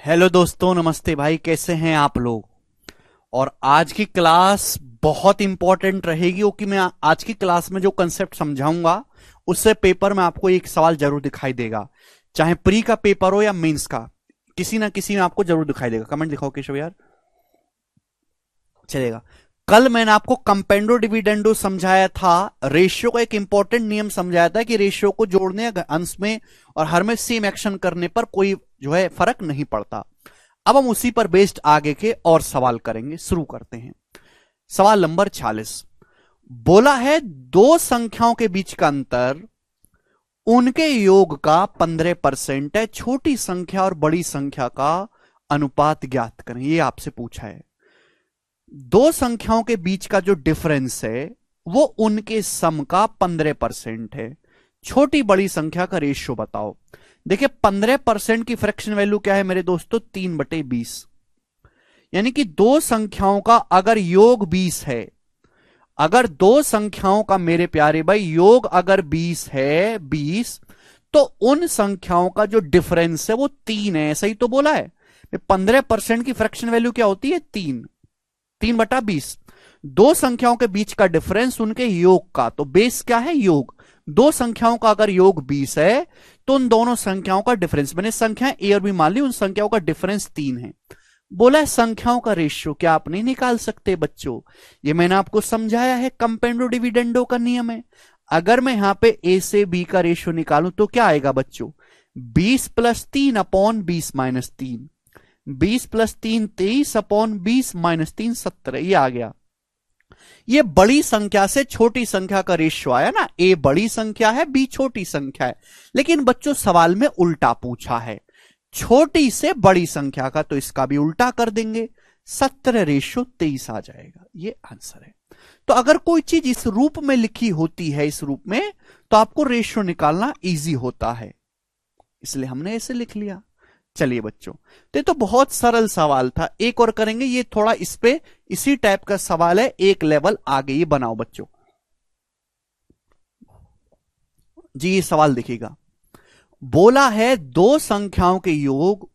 Hello दोस्तों, नमस्ते भाई। कैसे हैं आप लोग? और आज की क्लास बहुत इंपॉर्टेंट रहेगी क्योंकि मैं आज की क्लास में जो कंसेप्ट समझाऊंगा उससे पेपर में आपको एक सवाल जरूर दिखाई देगा। चाहे प्री का पेपर हो या मेंस का, किसी ना किसी में आपको जरूर दिखाई देगा। कमेंट दिखाओ केशव यार, चलेगा। कल मैंने आपको कंपेंडो डिविडेंडो समझाया था, रेशियो का एक इंपॉर्टेंट नियम समझाया था कि रेशियो को जोड़ने अंश में और हर में सेम एक्शन करने पर कोई जो है फर्क नहीं पड़ता। अब हम उसी पर बेस्ड आगे के और सवाल करेंगे। शुरू करते हैं। सवाल नंबर 46 बोला है, दो संख्याओं के बीच का अंतर उनके योग का 15% है। छोटी संख्या और बड़ी संख्या का अनुपात ज्ञात करें। यह आपसे पूछा है। दो संख्याओं के बीच का जो डिफरेंस है वो उनके सम का 15% है। छोटी बड़ी संख्या का रेशियो बताओ। देखिए 15% की फ्रैक्शन वैल्यू क्या है मेरे दोस्तों? 3/20। यानी कि दो संख्याओं का अगर योग 20 है, अगर दो संख्याओं का मेरे प्यारे भाई योग अगर 20 है, 20, तो उन संख्याओं का जो डिफरेंस है वो 3 है। सही तो बोला है। 15% की फ्रैक्शन वैल्यू क्या होती है? 3/20। दो संख्याओं के बीच का डिफरेंस उनके योग का, तो बेस क्या है? योग। दो संख्याओं का अगर योग 20 है तो उन दोनों संख्याओं का डिफरेंस, मैंने संख्याएं ए और बी मान ली, उन संख्याओं का डिफरेंस 3 है। बोला है संख्याओं का रेशियो क्या आप नहीं निकाल सकते बच्चों? ये मैंने आपको समझाया है, कंपेंडो डिविडेंडो का नियम है। अगर मैं यहां पे ए से बी का रेशियो निकालूं तो क्या आएगा बच्चों? 20 + 3 अपॉन 20 - 3। 20 + 3 23 अपॉन 20 - 3 17। ये आ गया। ये बड़ी संख्या से छोटी संख्या का रेशियो आया ना। ए बड़ी संख्या है, बी छोटी संख्या है। लेकिन बच्चों सवाल में उल्टा पूछा है, छोटी से बड़ी संख्या का, तो इसका भी उल्टा कर देंगे। 17/23 आ जाएगा। ये आंसर है। तो अगर कोई चीज इस रूप में लिखी होती है, इस रूप में, तो आपको रेशियो निकालना इजी होता है, इसलिए हमने ऐसे लिख लिया। चलिए बच्चों, तो बहुत सरल सवाल था। एक और करेंगे, ये थोड़ा इस पे इसी टाइप का सवाल है, एक लेवल आगे। ये बनाओ बच्चों जी। ये सवाल देखिएगा। बोला है दो संख्याओं के योग,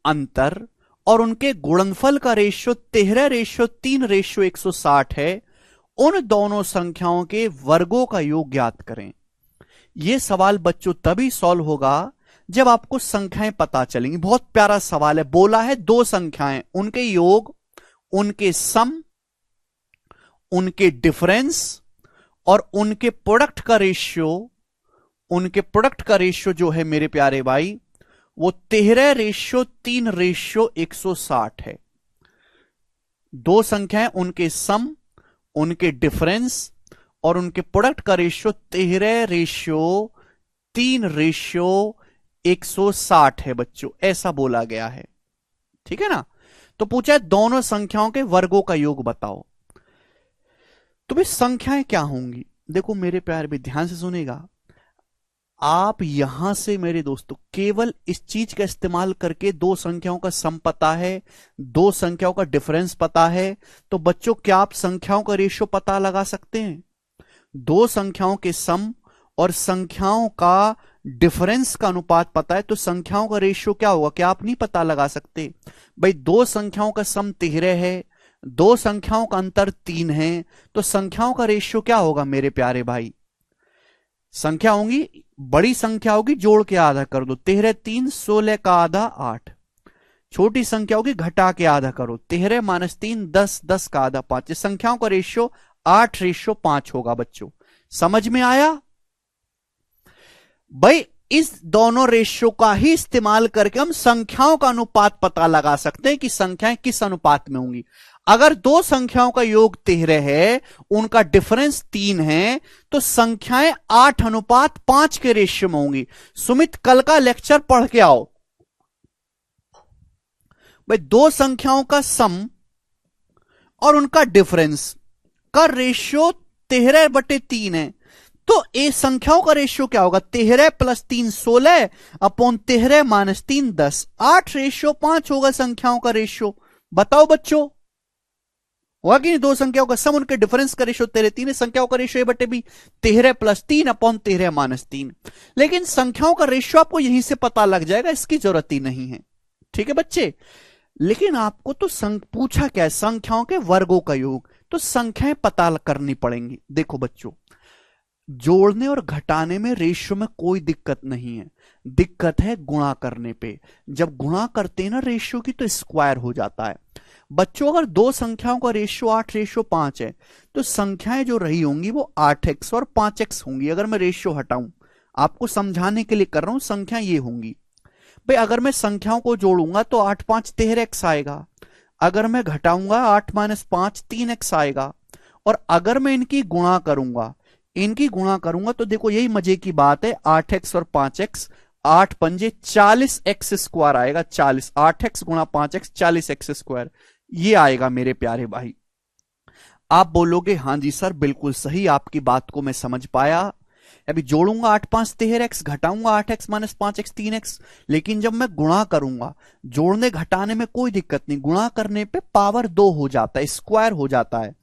अंतर और उनके गुणनफल का रेशियो 13/3/160 है। उन दोनों संख्याओं के वर्गों का योग ज्ञात करें। यह सवाल बच्चों तभी सॉल्व होगा जब आपको संख्याएं पता चलेंगी। बहुत प्यारा सवाल है। बोला है दो संख्याएं, उनके योग, उनके सम, उनके डिफरेंस और उनके प्रोडक्ट का रेशियो, उनके प्रोडक्ट का रेशियो जो है मेरे प्यारे भाई वो 13/3/160 है। दो संख्याएं, उनके सम, उनके डिफरेंस और उनके प्रोडक्ट का रेशियो 13/3/160 है बच्चों, ऐसा बोला गया है। ठीक है ना। तो पूछा है दोनों संख्याओं के वर्गों का योग बताओ। तो भाई संख्याएं क्या होंगी? देखो मेरे प्यारे भी ध्यान से सुनेगा। आप यहां से मेरे दोस्तों केवल इस चीज का इस्तेमाल करके दो संख्याओं का सम पता है, दो संख्याओं का डिफरेंस पता है, तो बच्चों क्या आप संख्याओं का रेशियो पता लगा सकते हैं? दो संख्याओं के सम और संख्याओं का डिफरेंस का अनुपात पता है, तो संख्याओं का रेशियो क्या होगा? क्या आप नहीं पता लगा सकते? भाई दो संख्याओं का सम 13 है, दो संख्याओं का अंतर 3 है, तो संख्याओं का रेशियो क्या होगा मेरे प्यारे भाई? संख्या होंगी, बड़ी संख्या होगी, जोड़ के आधा कर दो। 13 3 16 का आधा 8। छोटी संख्या होगी, घटा के आधा करो। 13 - 3 10, 10 का आधा 5। संख्याओं का रेशियो 8/5 होगा बच्चों। समझ में आया भाई? इस दोनों रेशियो का ही इस्तेमाल करके हम संख्याओं का अनुपात पता लगा सकते हैं कि संख्याएं किस अनुपात में होंगी। अगर दो संख्याओं का योग 13 है, उनका डिफरेंस 3 है, तो संख्याएं 8/5 के रेशियो में होंगी। सुमित कल का लेक्चर पढ़ के आओ भाई। दो संख्याओं का सम और उनका डिफरेंस का रेशियो 13/3 है, तो ए संख्याओं का रेशियो क्या होगा? 13 + 3 16 अपॉन 13 - 3 10। 8/5 होगा संख्याओं का रेशियो। बताओ बच्चों, हुआ कि नहीं? दो संख्याओं का सम, उनके डिफरेंस का रेशियो 13 है, संख्याओं का रेशियो A/B 13 + 3 अपॉन 13 - 3। लेकिन संख्याओं का रेशियो आपको यहीं से पता लग जाएगा, इसकी जरूरत ही नहीं है। ठीक है बच्चे। लेकिन आपको तो पूछा क्या है, संख्याओं के वर्गों का योग, तो संख्याएं पता करनी पड़ेंगी। देखो बच्चों, जोड़ने और घटाने में रेशियो में कोई दिक्कत नहीं है, दिक्कत है गुणा करने पे। जब गुणा करते हैं ना रेशियो की, तो स्क्वायर हो जाता है। बच्चों अगर दो संख्याओं का रेशियो 8:5 है, तो संख्याएं जो रही होंगी वो 8x और 5x होंगी। अगर मैं रेशियो हटाऊं, आपको समझाने के लिए कर रहा हूं, संख्या ये होंगी भाई। अगर मैं संख्याओं को जोड़ूंगा तो 8 5 13x आएगा, अगर मैं घटाऊंगा 8 - 5 3x आएगा, और अगर मैं इनकी गुणा करूंगा तो देखो यही मजे की बात है, 8x और 5x, 8 पंजे 40x² आएगा। 40, 8x गुणा 5x 40x², ये आएगा मेरे प्यारे भाई। आप बोलोगे हाँ जी सर बिल्कुल सही, आपकी बात को मैं समझ पाया। अभी जोड़ूंगा 8 5 13x, घटाऊंगा 8x - 5x 3x, लेकिन जब मैं गुणा करूंगा, जोड़ने घटाने में कोई दिक्कत नहीं, गुणा करने पे पावर 2 हो जाता है, स्क्वायर हो जाता है।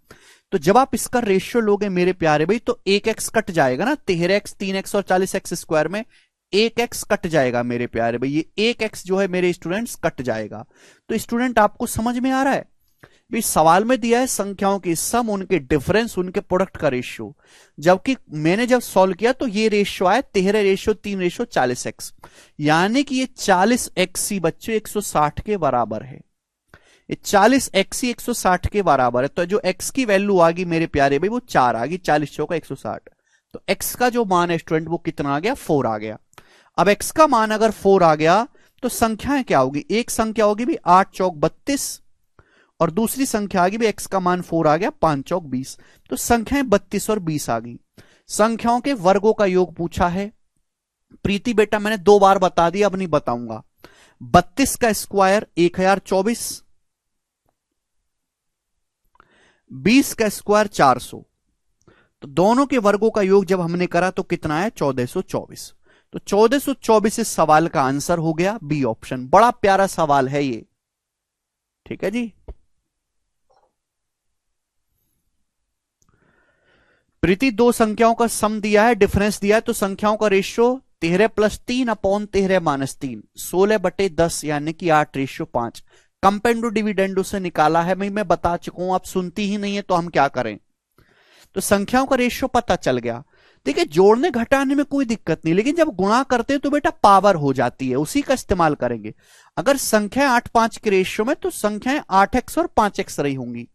तो जब आप इसका रेशियो लोगे मेरे प्यारे भाई, तो 1x कट जाएगा ना, 13x 3x और 40x² में 1x कट जाएगा मेरे प्यारे भाई। ये 1x जो है मेरे स्टूडेंट्स कट जाएगा। तो स्टूडेंट आपको समझ में आ रहा है भाई, सवाल में दिया है संख्याओं की सम, उनके डिफरेंस, उनके प्रोडक्ट का रेशियो, जबकि मैंने जब सॉल्व किया तो ये रेशियो आया 13:3:40x, यानी कि ये 40x ही बच्चों 160 के बराबर है। ये 40x ही 160 के बराबर है। तो जो x की वैल्यू आ गई मेरे प्यारे भाई वो 4 आ गई, 40 चौका 160। तो x का जो मान है स्टूडेंट वो कितना आ गया, 4 आ गया। अब x का मान अगर 4 आ गया तो संख्याएं क्या होगी, एक संख्या होगी भी 8 चौक 32, और दूसरी संख्या आ गई भी x का मान 4 आ गया 5 चौक 20। तो संख्याएं 32 और 20 आ गई। संख्याओं के वर्गों का योग पूछा है। प्रीति बेटा मैंने 2 बार बता दिया, अब नहीं बताऊंगा। 32 का स्क्वायर 1024, 20 का स्क्वायर 400। तो दोनों के वर्गों का योग जब हमने करा तो कितना है, 1424। तो 1424 इस सवाल का आंसर हो गया बी ऑप्शन। बड़ा प्यारा सवाल है ये, ठीक है जी। प्रीति दो संख्याओं का सम दिया है, डिफरेंस दिया है, तो संख्याओं का रेशियो 13 + 3 अपॉन 13 - 3, 16/10 यानी कि 8:5। कंपेंडो डिविडेंडो से निकाला है, मैं बता चुका हूं, आप सुनती ही नहीं है तो हम क्या करें। तो संख्याओं का रेशियो पता चल गया। देखिए जोड़ने घटाने में कोई दिक्कत नहीं, लेकिन जब गुणा करते हैं तो बेटा पावर हो जाती है, उसी का इस्तेमाल करेंगे। अगर संख्या 8 5 के रेशियो में, तो संख्याएं 8x और 5x रही होंगी।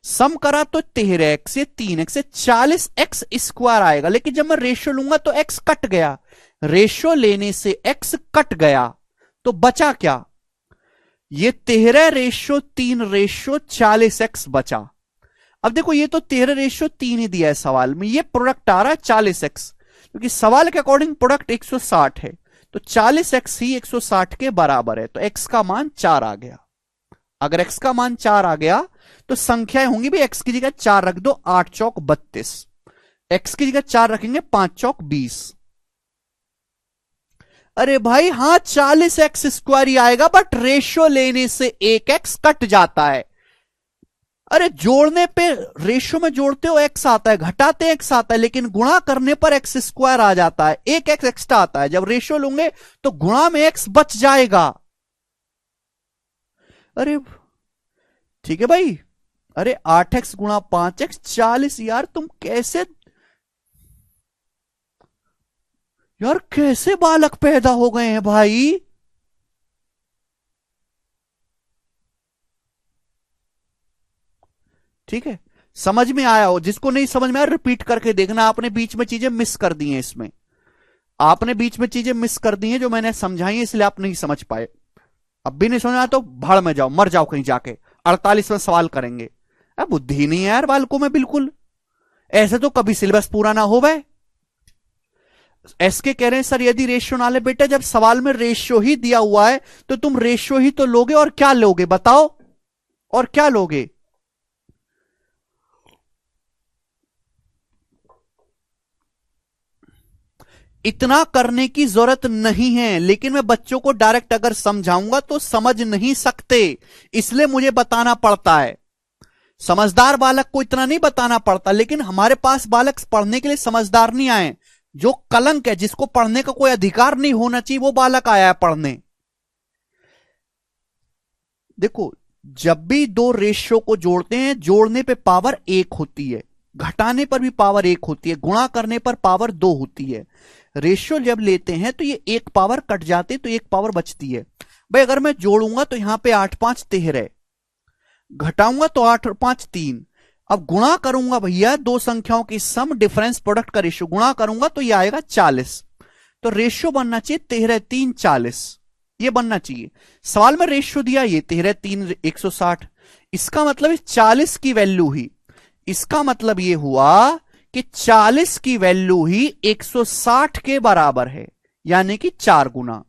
सम करा तो 13x से 3x से 40x² आएगा, लेकिन जब मैं रेशियो लूंगा तो x कट गया, रेशियो लेने से x कट गया, तो बचा क्या, ये 13:3:40x बचा। अब देखो ये तो 13:3 ही दिया है सवाल में, ये प्रोडक्ट आ रहा है 40x, क्योंकि सवाल के अकॉर्डिंग प्रोडक्ट 160 है, तो 40x ही 160 के बराबर है। तो x का मान 4 आ गया। अगर x का मान 4 आ गया तो संख्याएं होंगी भी, x की जगह 4 रख दो, 8 चौक 32, x की जगह 4 रखेंगे 5 चौक 20। अरे भाई हाँ 40x² ही आएगा, बट रेशियो लेने से 1x कट जाता है। अरे जोड़ने पे रेशियो में जोड़ते हो x आता है, घटाते x आता है, लेकिन गुणा करने पर x² आ जाता है, 1x एक्स्ट्रा आता है। जब रेशियो लूंगे तो गुणा में x बच जाएगा। अरे ठीक है भाई, अरे 8x गुणा 5x 40, यार तुम कैसे, यार कैसे बालक पैदा हो गए हैं भाई। ठीक है, समझ में आया हो, जिसको नहीं समझ में आया रिपीट करके देखना, आपने बीच में चीजें मिस कर दी हैं, इसमें आपने बीच में चीजें मिस कर दी हैं जो मैंने समझाई है, इसलिए आप नहीं समझ पाए। अब भी नहीं समझा तो भाड़ में जाओ, मर जाओ कहीं जाके, 48वां सवाल करेंगे। अब बुद्धि नहीं है यार बालकों में बिल्कुल, ऐसे तो कभी सिलेबस पूरा ना हो भाई। एसके कह रहे हैं सर यदि रेशियो ना ले, बेटा जब सवाल में रेशियो ही दिया हुआ है तो तुम रेशियो ही तो लोगे, और क्या लोगे बताओ, और क्या लोगे। इतना करने की जरूरत नहीं है, लेकिन मैं बच्चों को डायरेक्ट अगर समझाऊंगा तो समझ नहीं सकते, इसलिए मुझे बताना पड़ता है। समझदार बालक को इतना नहीं बताना पड़ता, लेकिन हमारे पास बालक पढ़ने के लिए समझदार नहीं आए, जो कलंक है, जिसको पढ़ने का कोई अधिकार नहीं होना चाहिए, वो बालक आया है पढ़ने। देखो, जब भी दो रेशियो को जोड़ते हैं, जोड़ने पे पावर एक होती है, घटाने पर भी पावर एक होती है, गुणा करने पर पावर दो होती है। रेशियो जब लेते हैं तो ये एक पावर कट जाती है तो एक पावर बचती है। भाई अगर मैं जोड़ूंगा तो यहां पे 8 5 13, घटाऊंगा तो 8 और 5 3। अब गुणा करूंगा भैया दो संख्याओं की सम, डिफरेंस प्रोडक्ट का रेशियो गुणा करूंगा तो ये आएगा 40। तो रेशियो बनना चाहिए 13 3 40, ये बनना चाहिए। सवाल में रेशियो दिया ये 13 3 160, इसका मतलब 40 की वैल्यू ही, इसका मतलब ये हुआ कि 40 की वैल्यू ही 160 के बराबर है, यानी कि 4 गुना।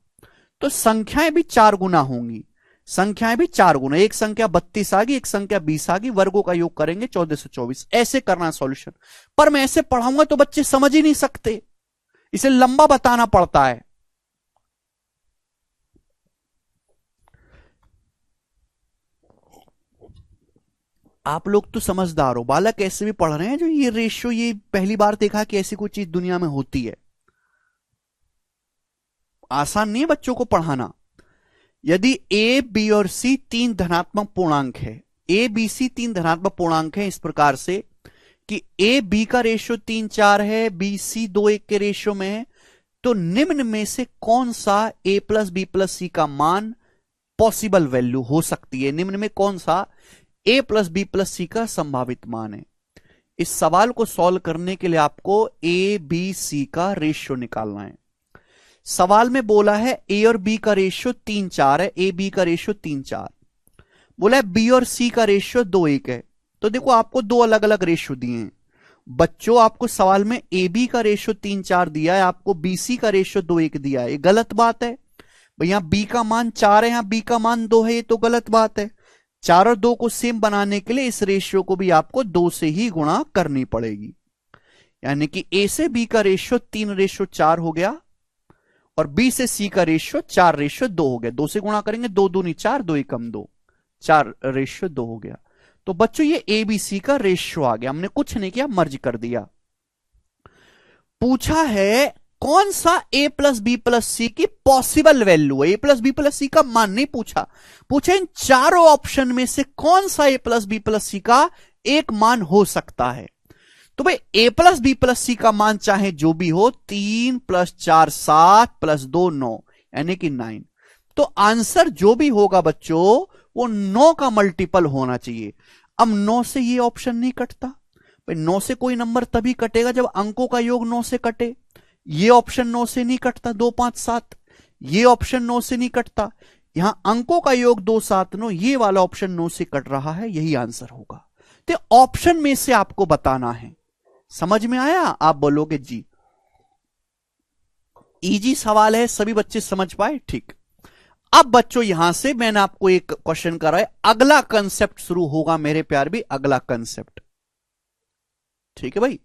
तो संख्याएं भी 4 गुना होंगी, संख्याएं भी 4 गुना। एक संख्या 32 आ गई, एक संख्या 20 आ गई, वर्गों का योग करेंगे 1424। ऐसे करना सॉल्यूशन। पर मैं ऐसे पढ़ाऊंगा तो बच्चे समझ ही नहीं सकते, इसे लंबा बताना पड़ता है। आप लोग तो समझदार हो, बालक ऐसे भी पढ़ रहे हैं जो ये रेशियो ये पहली बार देखा कि ऐसी कोई चीज दुनिया में होती है। आसान नहीं है बच्चों को पढ़ाना। यदि ए बी और सी तीन धनात्मक पूर्णांक है, ए बी सी तीन धनात्मक पूर्णांक है इस प्रकार से कि ए बी का रेशियो 3 4 है, बी सी 2 1 के रेशियो में है, तो निम्न में से कौन सा ए प्लस बी प्लस सी का मान पॉसिबल वैल्यू हो सकती है? निम्न में कौन सा ए प्लस बी प्लस सी का संभावित मान है? इस सवाल को सॉल्व करने के लिए आपको ए बी सी का रेशियो निकालना है। सवाल में बोला है ए और बी का रेशियो 3 4 है, ए बी का रेशियो 3 4, बोला है बी और सी का रेशियो 2 1 है। तो देखो आपको दो अलग अलग रेशियो दिए हैं बच्चों। आपको सवाल में ए बी का रेशियो 3 4 दिया है, आपको बी सी का रेशियो 2 1 दिया है, ये गलत बात है। भाई यहां बी का मान 4 है, यहां बी का मान 2 है, ये तो गलत बात है। 4 और 2 को सेम बनाने के लिए इस रेशियो को भी आपको 2 से ही गुणा करनी पड़ेगी, यानी कि ए से बी का रेशियो 3:4 हो गया और बी से सी का रेशियो 4:2 हो गया। 2 से गुणा करेंगे 2 दूनी 4, 2 एकम 2, 4:2 हो गया। तो बच्चों ये ए बी सी का रेशियो आ गया, हमने कुछ नहीं किया, मर्ज कर दिया। पूछा है कौन सा ए प्लस बी प्लस सी की पॉसिबल वैल्यू है, ए प्लस बी प्लस सी का मान नहीं पूछा, पूछा इन चारों ऑप्शन में से कौन सा ए प्लस बी प्लस सी का एक मान हो सकता है। तो भाई ए प्लस बी प्लस सी का मान चाहे जो भी हो, 3 + 4 7 + 2 9, यानी कि 9। तो आंसर जो भी होगा बच्चों वो 9 का मल्टीपल होना चाहिए। अब 9 से ये ऑप्शन नहीं कटता, भाई 9 से कोई नंबर तभी कटेगा जब अंकों का योग 9 से कटे। ये ऑप्शन 9 से नहीं कटता, 2 5 7, ये ऑप्शन 9 से नहीं कटता। यहां अंकों का योग 2 7 9, ये वाला ऑप्शन 9 से कट रहा है, यही आंसर होगा। तो ऑप्शन में से आपको बताना है। समझ में आया? आप बोलोगे जी। इजी सवाल है, सभी बच्चे समझ पाए? ठीक। अब बच्चों यहां से मैंने आपको एक क्वेश्चन करा है, अगला कंसेप्ट शुरू होगा मेरे प्यार भी, अगला कंसेप्ट। ठीक है भाई,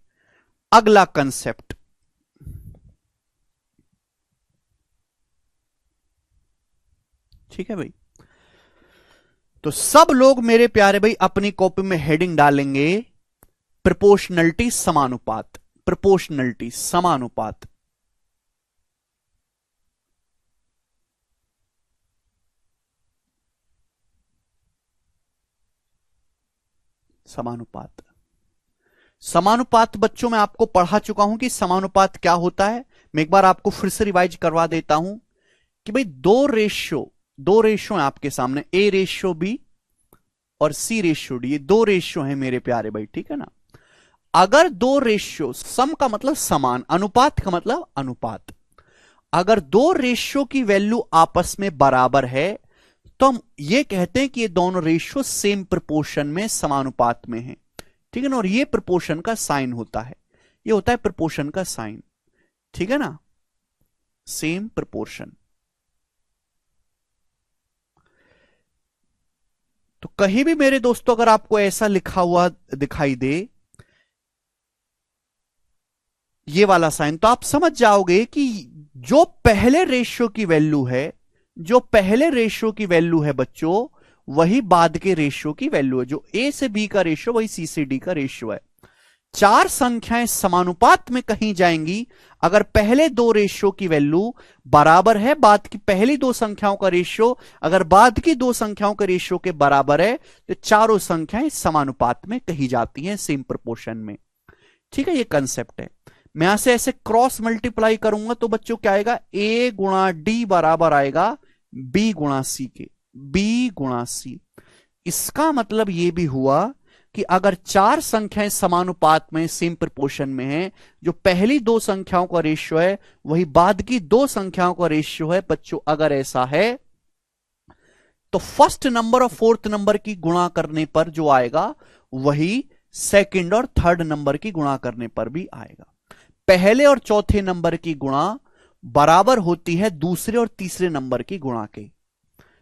अगला कंसेप्ट। ठीक है भाई, तो सब लोग मेरे प्यारे भाई अपनी कॉपी में हेडिंग डालेंगे प्रोपोर्शनलिटी समानुपात, प्रोपोर्शनलिटी समानुपात। समानुपात, समानुपात बच्चों मैं आपको पढ़ा चुका हूं कि समानुपात क्या होता है। मैं एक बार आपको फिर से रिवाइज करवा देता हूं कि भाई दो रेशियो है आपके सामने, ए रेशियो बी और सी रेशियो डी, ये दो रेशियो हैं मेरे प्यारे भाई, ठीक है ना। अगर दो रेशियो, सम का मतलब समान, अनुपात का मतलब अनुपात, अगर दो रेशियो की वैल्यू आपस में बराबर है तो हम ये कहते हैं कि ये दोनों रेशियो सेम प्रोपोर्शन में समानुपात में है, ठीक है ना। और ये प्रोपोर्शन का साइन होता है, ये होता है प्रोपोर्शन का साइन, ठीक है ना, सेम प्रोपोर्शन। तो कहीं भी मेरे दोस्तों अगर आपको ऐसा लिखा हुआ दिखाई दे ये वाला साइन, तो आप समझ जाओगे कि जो पहले रेशियो की वैल्यू है, जो पहले रेशियो की वैल्यू है बच्चों, वही बाद के रेशियो की वैल्यू है। जो ए से बी का रेशियो वही सी से डी का रेशियो है। चार संख्याएं समानुपात में कहीं जाएंगी अगर पहले दो रेशियो की वैल्यू बराबर है बाद की पहली दो संख्याओं का रेशियो, अगर बाद की दो संख्याओं के रेशियो के बराबर है तो चारों संख्याएं समानुपात में कही जाती हैं, सेम प्रोपोर्शन में। ठीक है, ये कंसेप्ट है। मैं यहां से ऐसे क्रॉस मल्टीप्लाई करूंगा तो बच्चों क्या आएगा, ए गुणा डी बराबर आएगा बी गुणा सी के, बी गुणा सी। इसका मतलब यह भी हुआ कि अगर चार संख्याएं समानुपात में सेम प्रोपोर्शन में हैं, जो पहली दो संख्याओं का रेशियो है वही बाद की दो संख्याओं का रेशियो है बच्चों, अगर ऐसा है तो फर्स्ट नंबर और फोर्थ नंबर की गुणा करने पर जो आएगा वही सेकंड और थर्ड नंबर की गुणा करने पर भी आएगा। पहले और चौथे नंबर की गुणा बराबर होती है दूसरे और तीसरे नंबर की गुणा के।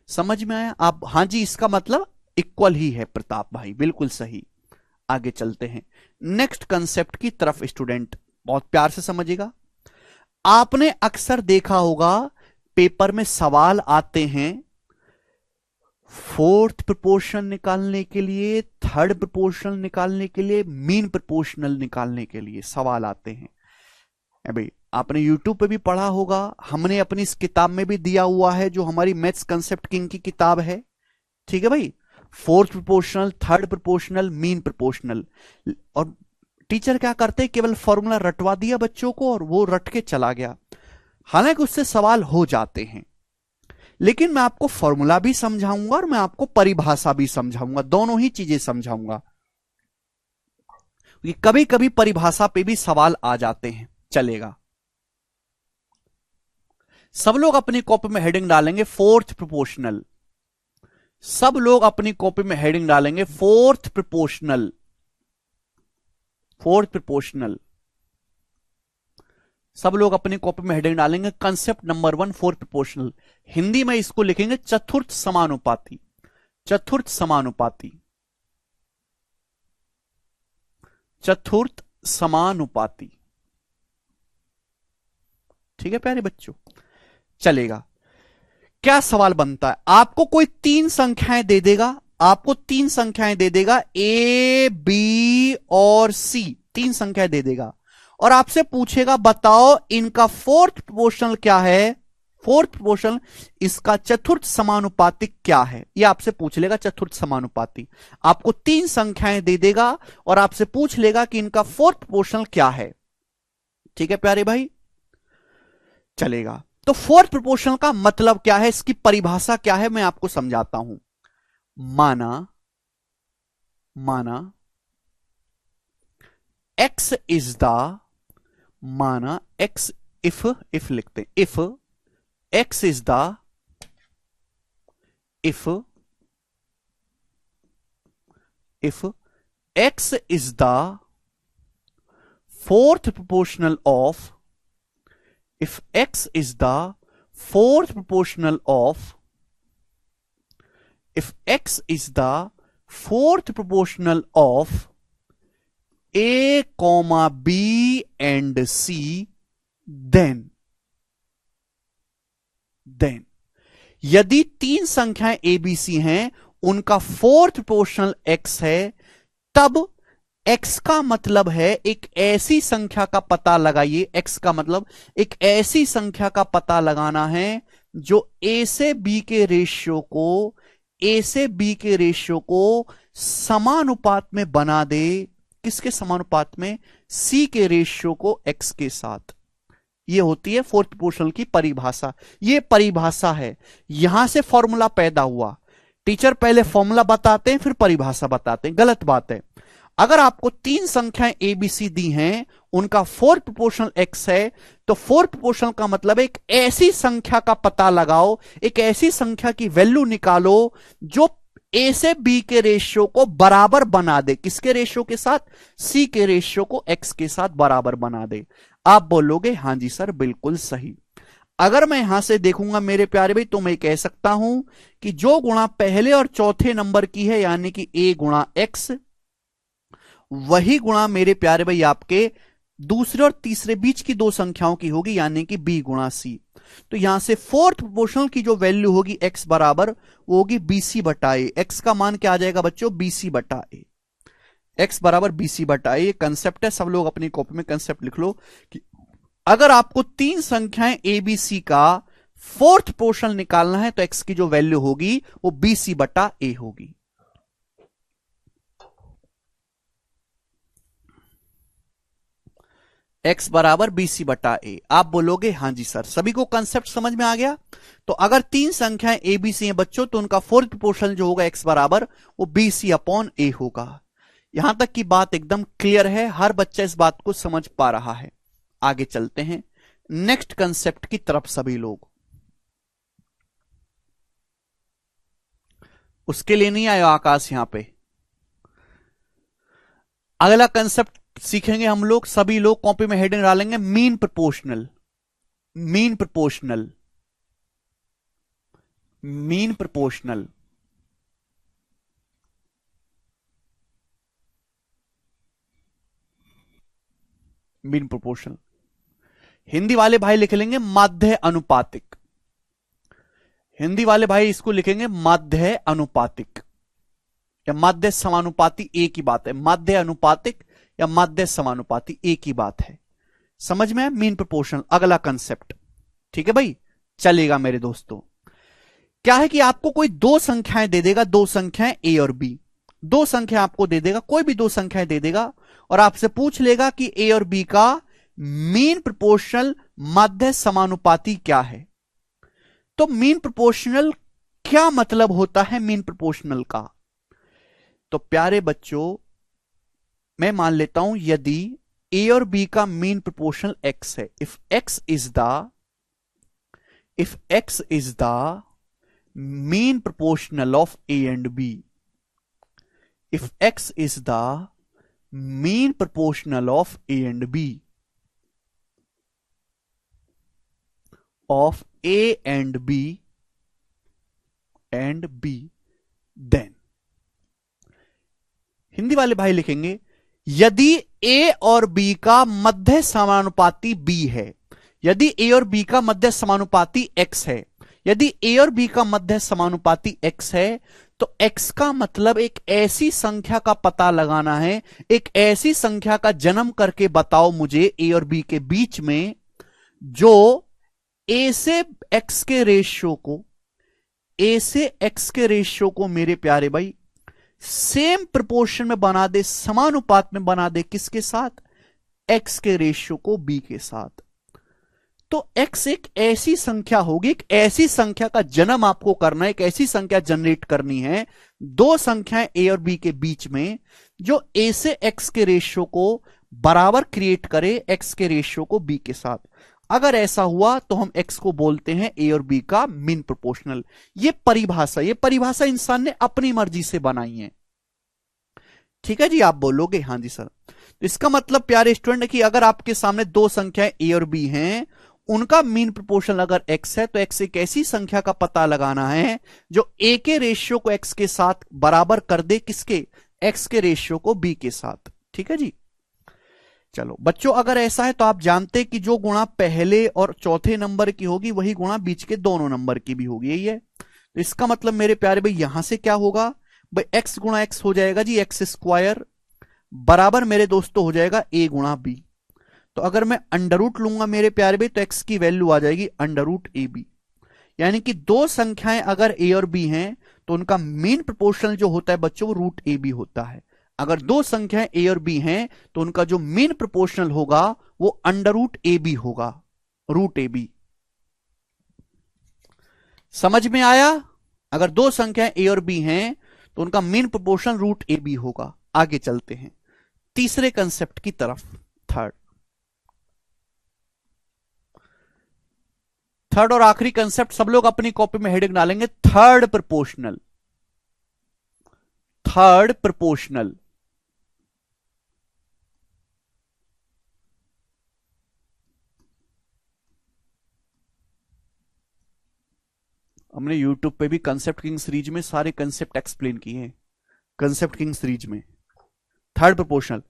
समझ में आया आप? हां जी, इसका मतलब इक्वल ही है प्रताप भाई, बिल्कुल सही। आगे चलते हैं नेक्स्ट कंसेप्ट की तरफ। स्टूडेंट बहुत प्यार से समझिएगा। आपने अक्सर देखा होगा पेपर में सवाल आते हैं फोर्थ प्रोपोर्शन निकालने के लिए, थर्ड प्रोपोर्शन निकालने के लिए, मीन प्रोपोर्शनल निकालने के लिए सवाल आते हैं। भाई आपने YouTube पे भी पढ़ा होगा, हमने अपनी इस किताब में भी दिया हुआ है जो हमारी मैथ्स कंसेप्ट किंग की किताब है। ठीक है भाई, fourth proportional, third proportional, mean proportional. और टीचर क्या करते हैं, केवल फॉर्मूला रटवा दिया बच्चों को और वो रट के चला गया। हालांकि उससे सवाल हो जाते हैं, लेकिन मैं आपको फॉर्मूला भी समझाऊंगा और मैं आपको परिभाषा भी समझाऊंगा, दोनों ही चीजें समझाऊंगा। कभी कभी परिभाषा पे भी सवाल आ जाते हैं, चलेगा। सब लोग अपनी कॉपी में हेडिंग डालेंगे फोर्थ प्रोपोर्शनल, सब लोग अपनी कॉपी में हेडिंग डालेंगे फोर्थ प्रोपोर्शनल, फोर्थ प्रोपोर्शनल। सब लोग अपनी कॉपी में हेडिंग डालेंगे concept number 1 fourth proportional. Hindi में इसको लिखेंगे चतुर्थ समानुपाती, चतुर्थ समानुपाती, चतुर्थ समानुपाती। ठीक है प्यारे बच्चों, चलेगा। क्या सवाल बनता है, आपको कोई तीन संख्याएं दे देगा, आपको तीन संख्याएं दे देगा ए बी और सी, तीन संख्याएं दे देगा और आपसे पूछेगा बताओ इनका फोर्थ प्रोपोर्शनल क्या है, फोर्थ प्रोपोर्शनल इसका चतुर्थ समानुपातिक क्या है, ये आपसे पूछ लेगा। चतुर्थ समानुपाती आपको तीन संख्याएं दे देगा और आपसे पूछ लेगा कि इनका फोर्थ प्रोपोर्शनल क्या है। ठीक है प्यारे भाई, चलेगा। तो फोर्थ प्रोपोर्शनल का मतलब क्या है, इसकी परिभाषा क्या है, मैं आपको समझाता हूं। माना x इज द, माना x, इफ लिखते हैं, if x is the, if x is the fourth proportional of, if x is the fourth proportional of, if x is the fourth proportional of a comma b and c, then यदि तीन संख्याएं a b c हैं उनका fourth proportional x है, तब x का मतलब है एक ऐसी संख्या का पता लगाइए, x का मतलब एक ऐसी संख्या का पता लगाना है जो a से b के रेशियो को, a से b के रेशियो को समानुपात में बना दे। किसके समानुपात में, c के रेशियो को x के साथ। यह होती है फोर्थ प्रोपोर्शनल की परिभाषा। यह परिभाषा है, यहां से फॉर्मूला पैदा हुआ। टीचर पहले फॉर्मूला बताते हैं फिर परिभाषा बताते हैं, गलत बात है। अगर आपको तीन संख्याएं ए बी सी दी हैं, उनका फोर्थ प्रोपोर्शनल x है, तो फोर्थ प्रोपोर्शनल का मतलब एक ऐसी संख्या का पता लगाओ, एक ऐसी संख्या की वैल्यू निकालो जो a से b के रेशियो को बराबर बना दे। किसके रेशियो के साथ, c के रेशियो को x के साथ बराबर बना दे। आप बोलोगे हां जी सर बिल्कुल सही। अगर मैं यहां से देखूंगा मेरे प्यारे भाई, तो मैं कह सकता हूं कि जो गुणा पहले और चौथे नंबर की है यानी कि a गुणा x, वही गुणा मेरे प्यारे भाई आपके दूसरे और तीसरे बीच की दो संख्याओं की होगी यानी कि b गुणा c। तो यहां से फोर्थ प्रोपोर्शनल की जो वैल्यू होगी x बराबर वो होगी bc बटा a। x का मान क्या आ जाएगा बच्चों, bc बटा a। x बराबर BC बटा ए, ये कंसेप्ट है, सब लोग अपनी कॉपी में कंसेप्ट लिख लो कि अगर आपको तीन संख्याएं ए बी सी का फोर्थ पोर्शन निकालना है तो x की जो वैल्यू होगी वो BC बटा ए होगी। x बराबर BC बटा ए। आप बोलोगे हां जी सर, सभी को कंसेप्ट समझ में आ गया। तो अगर तीन संख्याएं ए बी सी हैं बच्चों तो उनका फोर्थ पोर्शन जो होगा x बराबर वो BC अपॉन ए होगा। यहां तक की बात एकदम क्लियर है, हर बच्चा इस बात को समझ पा रहा है। आगे चलते हैं नेक्स्ट कंसेप्ट की तरफ सभी लोग। उसके लिए नहीं आया आकाश यहां पे। अगला कंसेप्ट सीखेंगे हम लोग, सभी लोग कॉपी में हेडिंग डालेंगे mean proportional. Mean proportional, mean proportional. Mean proportional Hindi वाले भाई लिख लेंगे माध्य अनुपातिक। हिंदी वाले भाई इसको लिखेंगे माध्य अनुपातिक या माध्य समानुपाती, एक ही बात है। माध्य अनुपातिक या माध्य समानुपाती एक ही बात है। समझ में है मीन प्रोपोर्शनल। अगला कंसेप्ट, ठीक है भाई, चलेगा मेरे दोस्तों। क्या है कि आपको कोई दो संख्याएं दे देगा, दो संख्याएं ए और बी, दो संख्या आपको दे देगा, कोई भी दो संख्याएं दे देगा और आपसे पूछ लेगा कि ए और बी का मीन प्रोपोर्शनल माध्य समानुपाती क्या है। तो मीन प्रोपोर्शनल क्या मतलब होता है मीन प्रोपोर्शनल का? तो प्यारे बच्चों मैं मान लेता हूं यदि ए और बी का मीन प्रोपोर्शनल x है, if x is the mean proportional of A and B, if x is the mean proportional of A and B, of A and B then Hindi वाले भाई लिखेंगे यदि A और B का मध्य समानुपाती B है, यदि A और B का मध्य समानुपाती X है, यदि A और B का मध्य समानुपाती X है तो X का मतलब एक ऐसी संख्या का पता लगाना है, एक ऐसी संख्या का जन्म करके बताओ मुझे A और B के बीच में जो ए से एक्स के रेशियो को, ए से एक्स के रेशियो को मेरे प्यारे भाई सेम प्रोपोर्शन में बना दे, समानुपात में बना दे, किसके साथ? एक्स के रेशियो को बी के साथ। तो एक्स एक ऐसी संख्या होगी, एक ऐसी संख्या का जन्म आपको करना है, एक ऐसी संख्या जनरेट करनी है दो संख्याएं ए और बी के बीच में जो ए से एक्स के रेशियो को बराबर क्रिएट करे एक्स के रेशियो को बी के साथ। अगर ऐसा हुआ तो हम x को बोलते हैं ए और बी का मीन प्रोपोर्शनल। ये परिभाषा इंसान ने अपनी मर्जी से बनाई है। ठीक है जी, आप बोलोगे हां जी सर। तो इसका मतलब प्यारे स्टूडेंट है कि अगर आपके सामने दो संख्याएं ए और बी हैं, उनका मीन प्रोपोर्शनल अगर x है तो x एक ऐसी संख्या का पता लगाना है जो a के रेशियो को x के साथ बराबर कर दे, किसके? x के रेशियो को b के साथ। ठीक है जी, चलो बच्चों अगर ऐसा है तो आप जानते कि जो गुणा पहले और चौथे नंबर की होगी वही गुणा बीच के दोनों नंबर की भी होगी, यही है। तो इसका मतलब मेरे प्यारे भाई यहां से क्या होगा भाई, x गुणा x हो जाएगा जी एक्स स्क्वायर बराबर मेरे दोस्तों हो जाएगा a गुणा b। तो अगर मैं अंडर रूट लूंगा मेरे प्यारे भाई तो x की वैल्यू आ जाएगी अंडर रूट ए बी। यानी कि दो संख्याएं अगर a और b हैं तो उनका मीन प्रोपोर्शनल जो होता है बच्चों वो रूट ए बी होता है। अगर दो संख्याएं ए और बी हैं तो उनका जो मीन प्रोपोर्शनल होगा वो अंडर रूट ए बी होगा, रूट ए बी। समझ में आया? अगर दो संख्याएं ए और बी हैं तो उनका mean proportional root A B होगा। आगे चलते हैं तीसरे कंसेप्ट की तरफ, थर्ड और आखिरी कंसेप्ट। सब लोग अपनी कॉपी में हेडिंग डालेंगे थर्ड प्रोपोर्शनल। थर्ड प्रोपोर्शनल हमने यूट्यूब पे भी कंसेप्ट किंग सीरीज में सारे कंसेप्ट एक्सप्लेन किए हैं, कंसेप्ट किंग सीरीज में। Third proportional.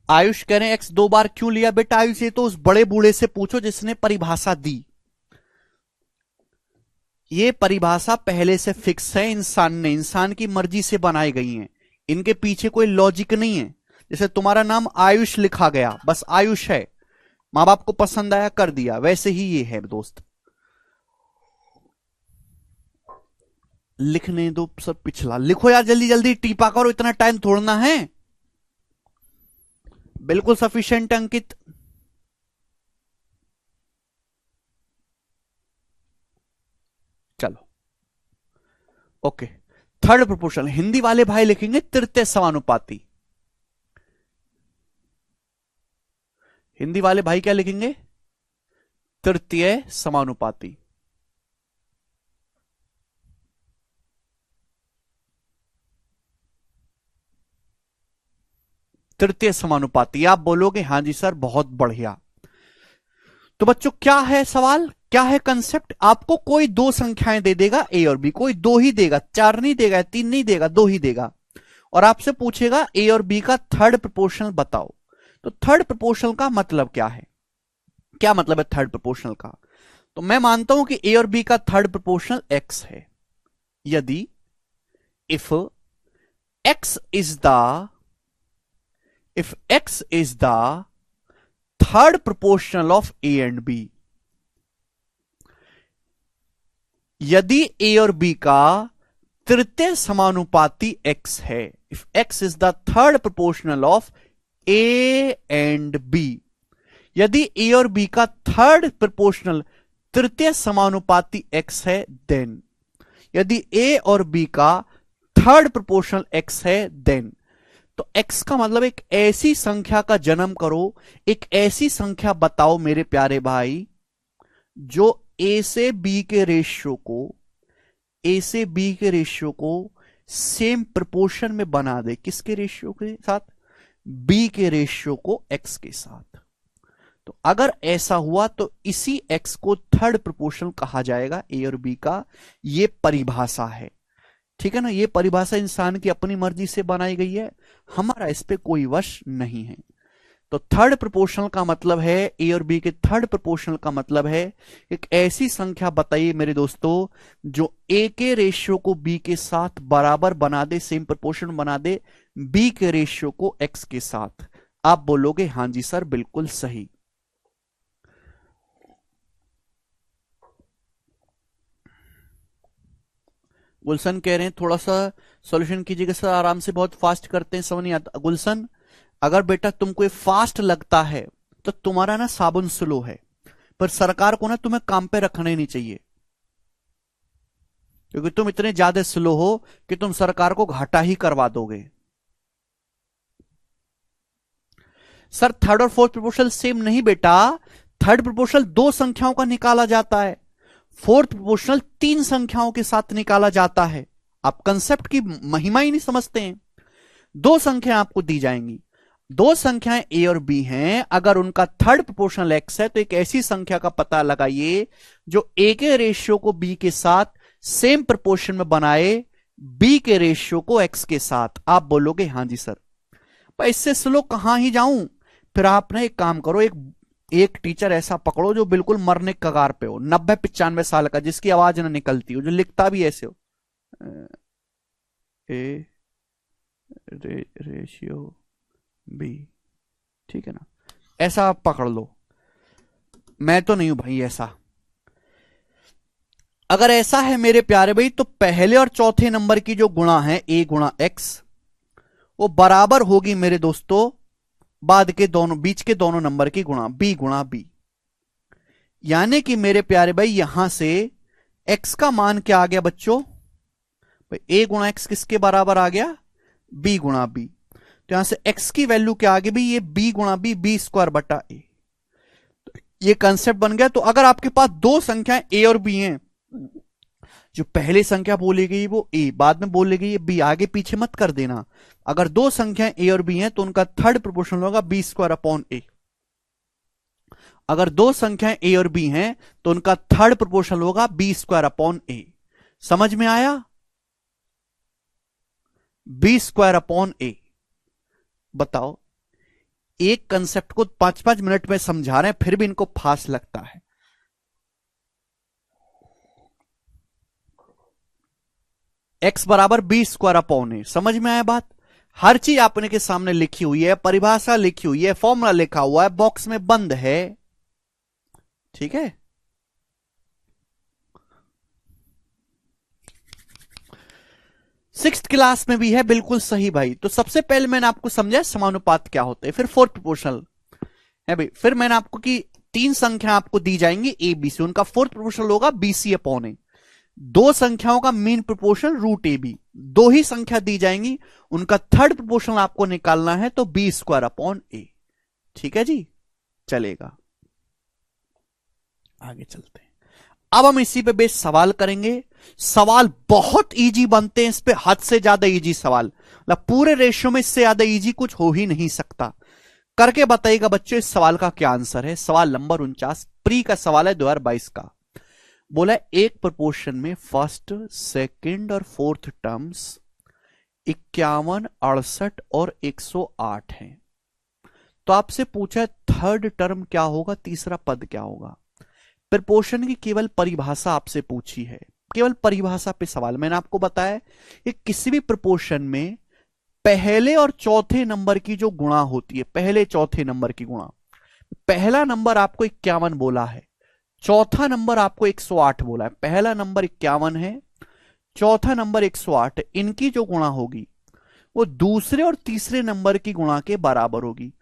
आयुष कह रहे हैं एक्स दो बार क्यों लिया? बेटा आयुष ये तो उस बड़े बूढ़े से पूछो जिसने परिभाषा दी। ये परिभाषा पहले से फिक्स है, इंसान की मर्जी से बनाई गई है, इनके पीछे कोई लॉजिक नहीं है। जैसे तुम्हारा नाम आयुष लिखा गया, बस आयुष है, मां बाप को पसंद आया कर दिया, वैसे ही ये है दोस्त। लिखने दो सब, पिछला लिखो यार, जल्दी जल्दी टीपा करो, इतना टाइम थोड़ना है। बिल्कुल सफिशिएंट अंकित। चलो ओके। थर्ड प्रोपोर्शनल, हिंदी वाले भाई लिखेंगे तृतीय समानुपाती। हिंदी वाले भाई क्या लिखेंगे? तृतीय समानुपाती। तृतीय समानुपाती आप बोलोगे हां जी सर, बहुत बढ़िया। तो बच्चों क्या है सवाल, क्या है कंसेप्ट? आपको कोई दो संख्याएं दे देगा ए और बी, कोई दो ही देगा, चार नहीं देगा, तीन नहीं देगा, दो ही देगा, और आपसे पूछेगा ए और बी का थर्ड प्रोपोर्शनल बताओ। तो थर्ड प्रोपोर्शनल का मतलब क्या है? क्या मतलब है थर्ड प्रोपोर्शनल का? तो मैं मानता हूं कि ए और बी का थर्ड प्रोपोर्शनल एक्स है। यदि if X is the third proportional of A and B, यदि ए और बी का तृतीय समानुपाती x है, if x is the third proportional of A and B, यदि ए और बी का थर्ड प्रोपोर्शनल तृतीय समानुपाती x है, देन यदि ए और बी का थर्ड प्रोपोर्शनल x है, देन तो x का मतलब एक ऐसी संख्या का जन्म करो, एक ऐसी संख्या बताओ मेरे प्यारे भाई जो ए से बी के रेशियो को सेम प्रोपोर्शन में बना दे। किसके रेशियो के साथ? बी के रेशियो को एक्स के साथ। तो अगर ऐसा हुआ तो इसी एक्स को थर्ड प्रोपोर्शनल कहा जाएगा, ए और बी का। ये परिभाषा है, ठीक है ना। ये परिभाषा इंसान की अपनी मर्जी से बनाई गई है, हमारा इस पे कोई वश नहीं है। तो थर्ड प्रोपोर्शनल का मतलब है, ए और बी के थर्ड प्रोपोर्शनल का मतलब है एक ऐसी संख्या बताइए मेरे दोस्तों जो ए के रेशियो को बी के साथ बराबर बना दे, सेम प्रोपोर्शन बना दे बी के रेशियो को एक्स के साथ। आप बोलोगे हां जी सर बिल्कुल सही। गुलशन कह रहे हैं थोड़ा सा सॉल्यूशन कीजिएगा सर, आराम से, बहुत फास्ट करते हैं, समझ नहीं आता। गुलशन अगर बेटा तुमको फास्ट लगता है तो तुम्हारा ना साबुन स्लो है, पर सरकार को ना तुम्हें काम पे रखना ही नहीं चाहिए, क्योंकि तुम इतने ज्यादा स्लो हो कि तुम सरकार को घाटा ही करवा दोगे। सर थर्ड और फोर्थ प्रोपोर्शनल सेम नहीं बेटा, थर्ड प्रोपोर्शनल दो संख्याओं का निकाला जाता है, फोर्थ प्रोपोर्शनल तीन संख्याओं के साथ निकाला जाता है। आप कंसेप्ट की महिमा ही नहीं समझते हैं। दो संख्याएं आपको दी जाएंगी, दो संख्याएं ए और बी हैं, अगर उनका थर्ड प्रोपोर्शनल एक्स है तो एक ऐसी संख्या का पता लगाइए जो ए के रेशियो को बी के साथ सेम प्रोपोर्शन में बनाए बी के रेशियो को एक्स के साथ। आप बोलोगे हां जी सर। पर इससे स्लो कहां ही जाऊं, फिर आपने एक काम करो, एक टीचर ऐसा पकड़ो जो बिल्कुल मरने कगार पे हो, 90-95 साल का, जिसकी आवाज ना निकलती हो, जो लिखता भी ऐसे हो, ए रेशियो बी, ठीक है ना, ऐसा आप पकड़ लो। मैं तो नहीं हूं भाई ऐसा। अगर ऐसा है मेरे प्यारे भाई तो पहले और चौथे नंबर की जो गुणा है ए गुणा एक्स, वो बराबर होगी मेरे दोस्तों बाद के दोनों, बीच के दोनों नंबर की गुणा, बी गुणा बी। यानी कि मेरे प्यारे भाई यहां से एक्स का मान क्या आ गया बच्चों? भाई ए गुणा एक्स किसके बराबर आ गया? बी गुणा बी। तो यहां से एक्स की वैल्यू क्या आ गई भाई? ये बी गुणा बी, बी स्क्वायर बटा ए। ये कंसेप्ट बन गया। तो अगर आपके पास दो संख्याएं ए और बी हैं, जो पहली संख्या बोली गई वो ए, बाद में बोली गई बी, आगे पीछे मत कर देना। अगर दो संख्याएं ए और बी हैं तो उनका थर्ड प्रोपोर्शनल होगा बी स्क्वायर अपॉन ए। अगर दो संख्याएं ए और बी हैं तो उनका थर्ड प्रोपोर्शनल होगा बी स्क्वायर अपॉन ए। समझ में आया? बी स्क्वायर अपॉन ए। बताओ, एक कंसेप्ट को 5-5 मिनट में समझा रहे हैं फिर भी इनको फास्ट लगता है। x बराबर बी स्क्वायर अपॉन ए। समझ में आया बात? हर चीज आपने के सामने लिखी हुई है, परिभाषा लिखी हुई है, फॉर्मूला लिखा हुआ है, बॉक्स में बंद है। ठीक है, सिक्स्थ क्लास में भी है, बिल्कुल सही भाई। तो सबसे पहले मैंने आपको समझाया समानुपात क्या होते हैं, फिर फोर्थ प्रोपोर्शनल है भाई, फिर मैंने आपको कि तीन संख्या आपको दी जाएंगी ए बी सी, उनका फोर्थ प्रोपोर्शनल होगा बी सी अपॉन ए। दो संख्याओं का mean proportion root A B, दो ही संख्या दी जाएंगी, उनका थर्ड प्रोपोर्शनल आपको निकालना है तो बी स्क्वायर अपॉन ए। ठीक है जी, चलेगा, आगे चलते हैं। अब हम इसी पे बेस सवाल करेंगे। सवाल बहुत इजी बनते हैं इस पे, हद से ज्यादा इजी सवाल, मतलब पूरे रेशियो में इससे ज्यादा इजी कुछ हो ही नहीं सकता। करके बताइएगा बच्चों इस सवाल का क्या आंसर है। सवाल नंबर 49 प्री का सवाल है 2022 का। बोला एक प्रोपोर्शन में फर्स्ट, सेकंड और फोर्थ टर्म्स 51, 68 और 108 हैं। तो आपसे पूछा थर्ड टर्म क्या होगा, तीसरा पद क्या होगा। प्रोपोर्शन की केवल परिभाषा आपसे पूछी है, केवल परिभाषा पे सवाल। मैंने आपको बताया कि किसी भी प्रोपोर्शन में पहले और चौथे नंबर की जो गुणा होती है, पहले चौथे नंबर की गुणा, पहला नंबर आपको 51 बोला है, चौथा नंबर आपको 108 बोला है। पहला नंबर 51 है, चौथा नंबर 108, इनकी जो गुणा होगी वो दूसरे और तीसरे नंबर की गुणा के बराबर होगी।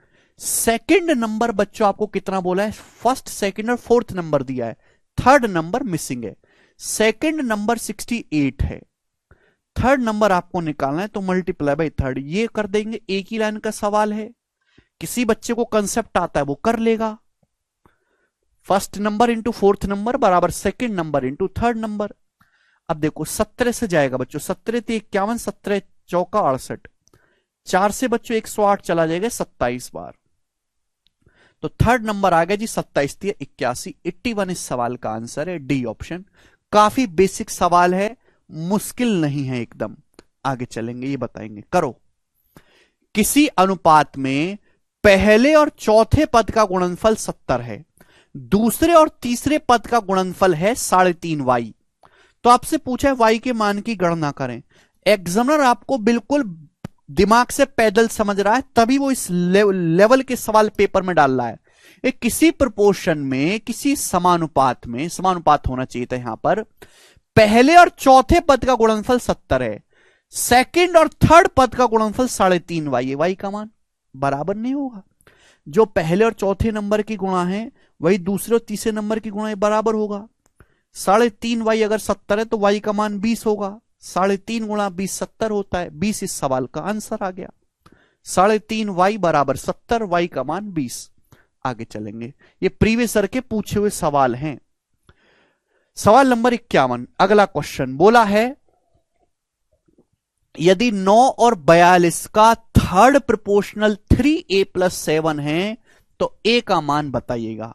सेकंड नंबर बच्चों आपको कितना बोला है, फर्स्ट, सेकंड और फोर्थ नंबर दिया है, थर्ड नंबर मिसिंग है। सेकंड नंबर 68 है, थर्ड नंबर आपको निकालना है तो मल्टीप्लाई बाई थर्ड। ये कर देंगे, एक ही लाइन का सवाल है, किसी बच्चे को कंसेप्ट आता है वो कर लेगा। First number into fourth number बराबर second number into third number. अब देखो 17 से जाएगा बच्चों, 17 × 51, 17 चौका 68, 4 से बच्चों 108 चला जाएगा 27 बार, तो थर्ड नंबर आ गया जी 27 × 81, 81 इस सवाल का आंसर है, डी ऑप्शन। काफी बेसिक सवाल है, मुश्किल नहीं है एकदम। आगे चलेंगे, ये बताएंगे। करो, किसी अनुपात में पहले और चौथे पद का गुणनफल 70 है, दूसरे और तीसरे पद का गुणनफल है 3.5 वाई। तो आपसे पूछा है वाई के मान की गणना करें। एग्जामिनर आपको बिल्कुल दिमाग से पैदल समझ रहा है, तभी वो इस लेवल के सवाल पेपर में डाल रहा है। एक किसी प्रोपोर्शन में, किसी समानुपात में, समानुपात होना चाहिए था यहां पर, पहले और चौथे पद का गुणनफल 70 है, सेकंड और थर्ड पद का गुणनफल 3.5 वाई है। वाई का मान बराबर नहीं होगा, जो पहले और चौथे नंबर की गुणा है वही दूसरे और तीसरे नंबर की गुणा बराबर होगा। 3.5 वाई अगर 70 है तो वाई का मान 20 होगा, 3.5 गुणा 20 70 होता है, 20 इस सवाल का आंसर आ गया। 3.5 वाई बराबर 70, वाई का मान 20। आगे चलेंगे, ये प्रीवियस ईयर के पूछे हुए सवाल हैं। सवाल नंबर 51 अगला क्वेश्चन बोला है, यदि 9 और 42 का थर्ड प्रोपोर्शनल 3a+7 है तो a का मान बताइएगा।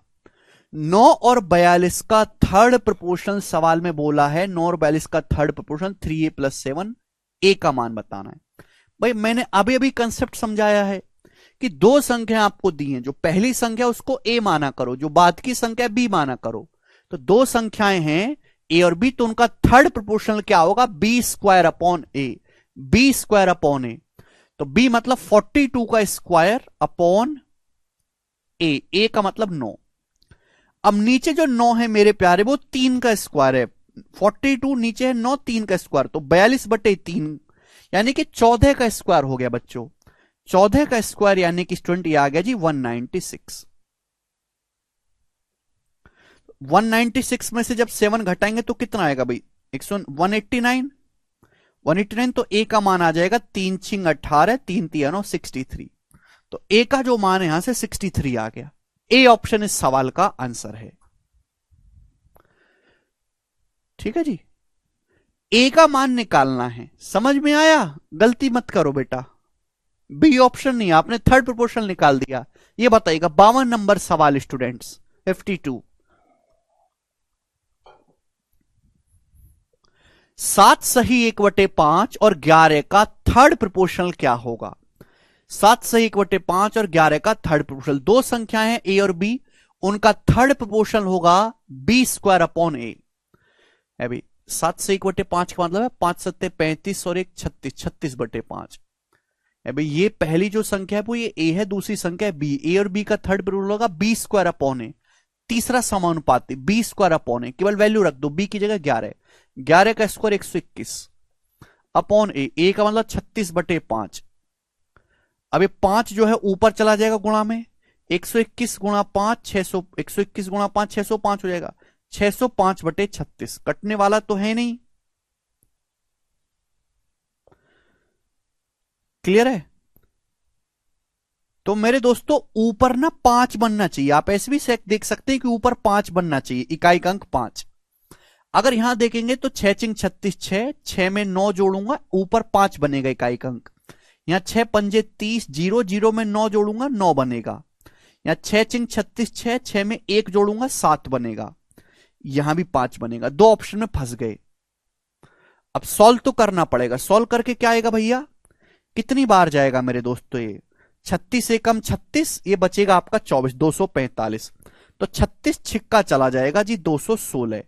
9 और 42 का थर्ड प्रोपोर्शनल सवाल में बोला है, 9 और 42 का थर्ड प्रोपोर्शनल 3a+7, a का मान बताना है। भाई मैंने अभी अभी कंसेप्ट समझाया है कि दो संख्या आपको दी हैं, जो पहली संख्या उसको a माना करो, जो बाद की संख्या b माना करो। तो दो संख्याएं हैं a और b, तो उनका थर्ड प्रोपोर्शनल क्या होगा, b² upon a, b² upon a। तो b मतलब 42 का स्क्वायर अपॉन a का मतलब 9। अब नीचे जो 9 है मेरे प्यारे वो 3 का स्क्वायर है, 42 नीचे है 9, 3 का स्क्वायर, तो 42/3 यानी कि 14 का स्क्वायर हो गया बच्चों। 14 का स्क्वायर यानी कि 20 आ गया जी 196। 196 में से जब 7 घटाएंगे तो कितना आएगा भाई, 189। 189 तो a का मान आ जाएगा 3 × 18, 3 × 9 63। तो a का जो मान है यहां से 63 आ गया। ए ऑप्शन इस सवाल का आंसर है। ठीक है जी, ए का मान निकालना है, समझ में आया? गलती मत करो बेटा, बी ऑप्शन नहीं, आपने थर्ड प्रोपोर्शनल निकाल दिया। ये बताइएगा 52 नंबर सवाल स्टूडेंट्स, 52। 7 सही 1/5 और 11 का थर्ड प्रोपोर्शनल क्या होगा। 7 सही 1/5 और 11 का थर्ड प्रोपोर्शनल, दो संख्याएं हैं ए और बी, उनका थर्ड प्रोपोर्शनल होगा b² अपॉन a है भाई। 7 से 1/5 का मतलब है 5 सत्ते 35 और 1 36, 36/5। भाई ये पहली जो संख्या है वो ये ए है, दूसरी संख्या है बी। ए और बी का थर्ड रूल होगा बी स्क्वायर अपॉन ए। तीसरा समानुपाती बी स्क्वायर अपॉन ए, केवल वैल्यू रख दो, बी की जगह 11, 11 का स्क्वायर 121 अपॉन ए का मतलब 36/5। अब ये 5 जो है ऊपर चला जाएगा गुणा में, 121 गुणा 5 600, 121 गुणा 5 605 हो जाएगा, 605/36। कटने वाला तो है नहीं, क्लियर है। तो मेरे दोस्तों ऊपर ना 5 बनना चाहिए, आप ऐसे भी देख सकते हैं कि ऊपर 5 बनना चाहिए, इकाई का अंक 5। अगर यहां देखेंगे तो 6 चिंग 36, 6 में 9 जोड़ूंगा, ऊपर 5 बनेगा इकाई का अंक। यहां 6 पंजे 30, 0 0 में 9 जोड़ूंगा 9 बनेगा। यहां 6 चिंग 36, 6 में 1 जोड़ूंगा 7 बनेगा। यहां भी 5 बनेगा, दो ऑप्शन में फंस गए। अब सॉल्व तो करना पड़ेगा, सॉल्व करके क्या आएगा भैया, कितनी बार जाएगा मेरे दोस्तों ये 36 से कम 36, ये बचेगा आपका 24, 245। तो 36 छिक्का चला जाएगा जी 216,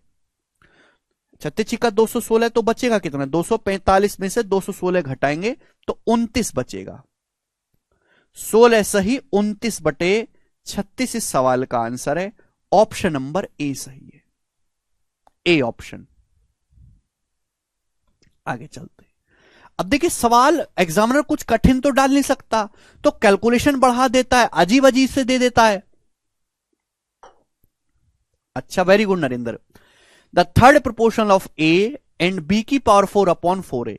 36 छिक्का 216, तो बचेगा कितना, 245 में से 216 घटाएंगे तो 29 बचेगा। 16 सही 29/36 इस सवाल का आंसर है। ऑप्शन नंबर ए सही है, ए ऑप्शन। आगे चलते, अब देखिए सवाल एग्जामिनर कुछ कठिन तो डाल नहीं सकता, तो कैलकुलेशन बढ़ा देता है, अजीब अजीब से दे देता है। अच्छा, very good Narendra. The third proportion of A and B की पावर 4/4a,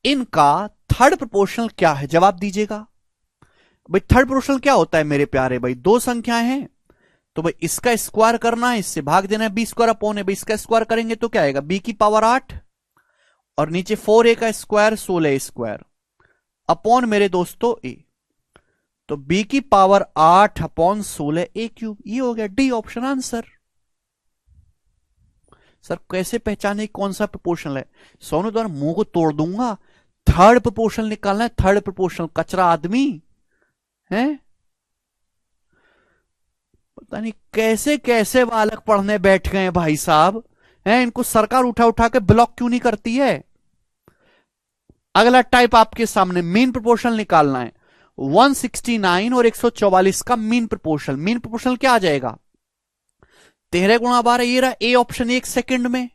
इनका थर्ड प्रोपोर्शनल क्या है, जवाब दीजिएगा। भाई थर्ड प्रोपोर्शनल क्या होता है मेरे प्यारे भाई, दो संख्याएं हैं तो भाई इसका स्क्वायर करना है, इससे भाग देना है, बी स्क्वायर अपॉन है, भाई इसका स्क्वायर करेंगे तो क्या आएगा, बी की पावर 8 और नीचे 4a का स्क्वायर 16 स्क्वायर अपॉन मेरे दोस्तों ए, तो b की पावर 8 अपॉन 16a³। ये हो गया डी ऑप्शन आंसर। सर कैसे पहचाने कौन सा प्रोपोर्शनल है, सोनू द्वारा मुंह को तोड़ दूंगा। थर्ड प्रोपोर्शनल निकालना है, थर्ड प्रोपोर्शनल, कचरा आदमी है। पता नहीं कैसे कैसे बालक पढ़ने बैठ गए भाई साहब, हैं इनको सरकार उठा उठा के ब्लॉक क्यों नहीं करती है। अगला टाइप आपके सामने, मीन प्रोपोर्शनल निकालना है। 169 और 144 का मीन प्रोपोर्शनल, मीन प्रोपोर्शनल क्या आ जाएगा, 13 गुणा 12, ये रहा ए ऑप्शन 1 सेकंड में।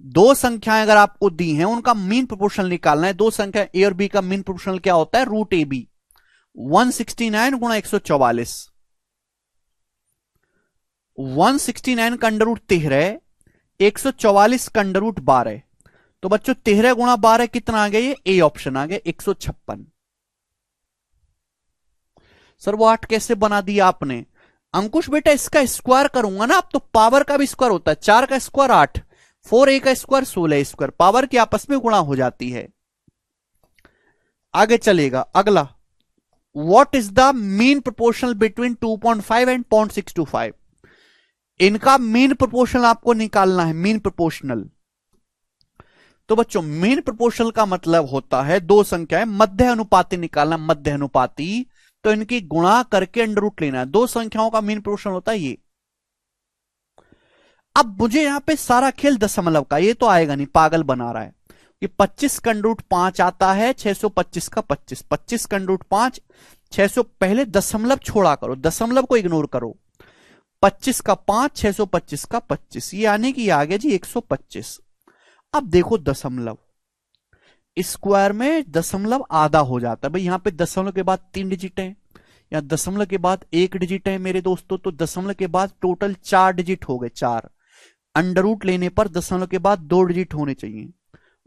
दो संख्याएं अगर आपको दी हैं उनका मीन प्रोपोर्शनल निकालना है, दो संख्या ए और बी का मीन प्रोपोर्शनल क्या होता है, रूट ए बी। 169 गुणा 144, 169 का अंडर रूट 13, 144 का अंडर रूट 12, तो बच्चों 13 गुणा 12 कितना आ गया, ये ए ऑप्शन आ गया 156। सर वो 8 कैसे बना दिया आपने, अंकुश बेटा इसका स्क्वायर करूंगा ना, अब तो पावर का भी स्क्वायर होता है, 4 का स्क्वायर 8, 4a का स्क्वायर 16 स्क्वायर, पावर की आपस में गुणा हो जाती है। आगे चलेगा अगला, what is the mean proportional between 2.5 and 0.625, इनका मीन प्रोपोर्शनल आपको निकालना है, मीन प्रोपोर्शनल। तो बच्चों मीन प्रोपोर्शनल का मतलब होता है दो संख्याएं मध्य अनुपाती निकालना, मध्य अनुपाती, तो इनकी गुणा करके अंडर रूट लेना है, दो संख्याओं का मीन प्रोपोर्शनल होता है ये। अब मुझे यहां पे सारा खेल दशमलव का, ये तो आएगा नहीं, पागल बना रहा है। ये 25 का अंडर रूट 5 आता है, 625 का 25, 25 का अंडर रूट 5, 600, पहले दशमलव छोड़ा करो, दशमलव को इग्नोर करो, 25 का 5, 625 का 25, ये आने की आ गया जी 125। अब देखो दशमलव, स्क्वायर में दशमलव आधा हो जाता है भाई, यहां पे दशमलव के बाद 3 डिजिट है, यहां दशमलव के बाद 1 डिजिट है मेरे दोस्तों, तो दशमलव के बाद टोटल 4 डिजिट हो गए, 4। अंडर रूट लेने पर दशमलव के बाद 2 डिजिट होने चाहिए,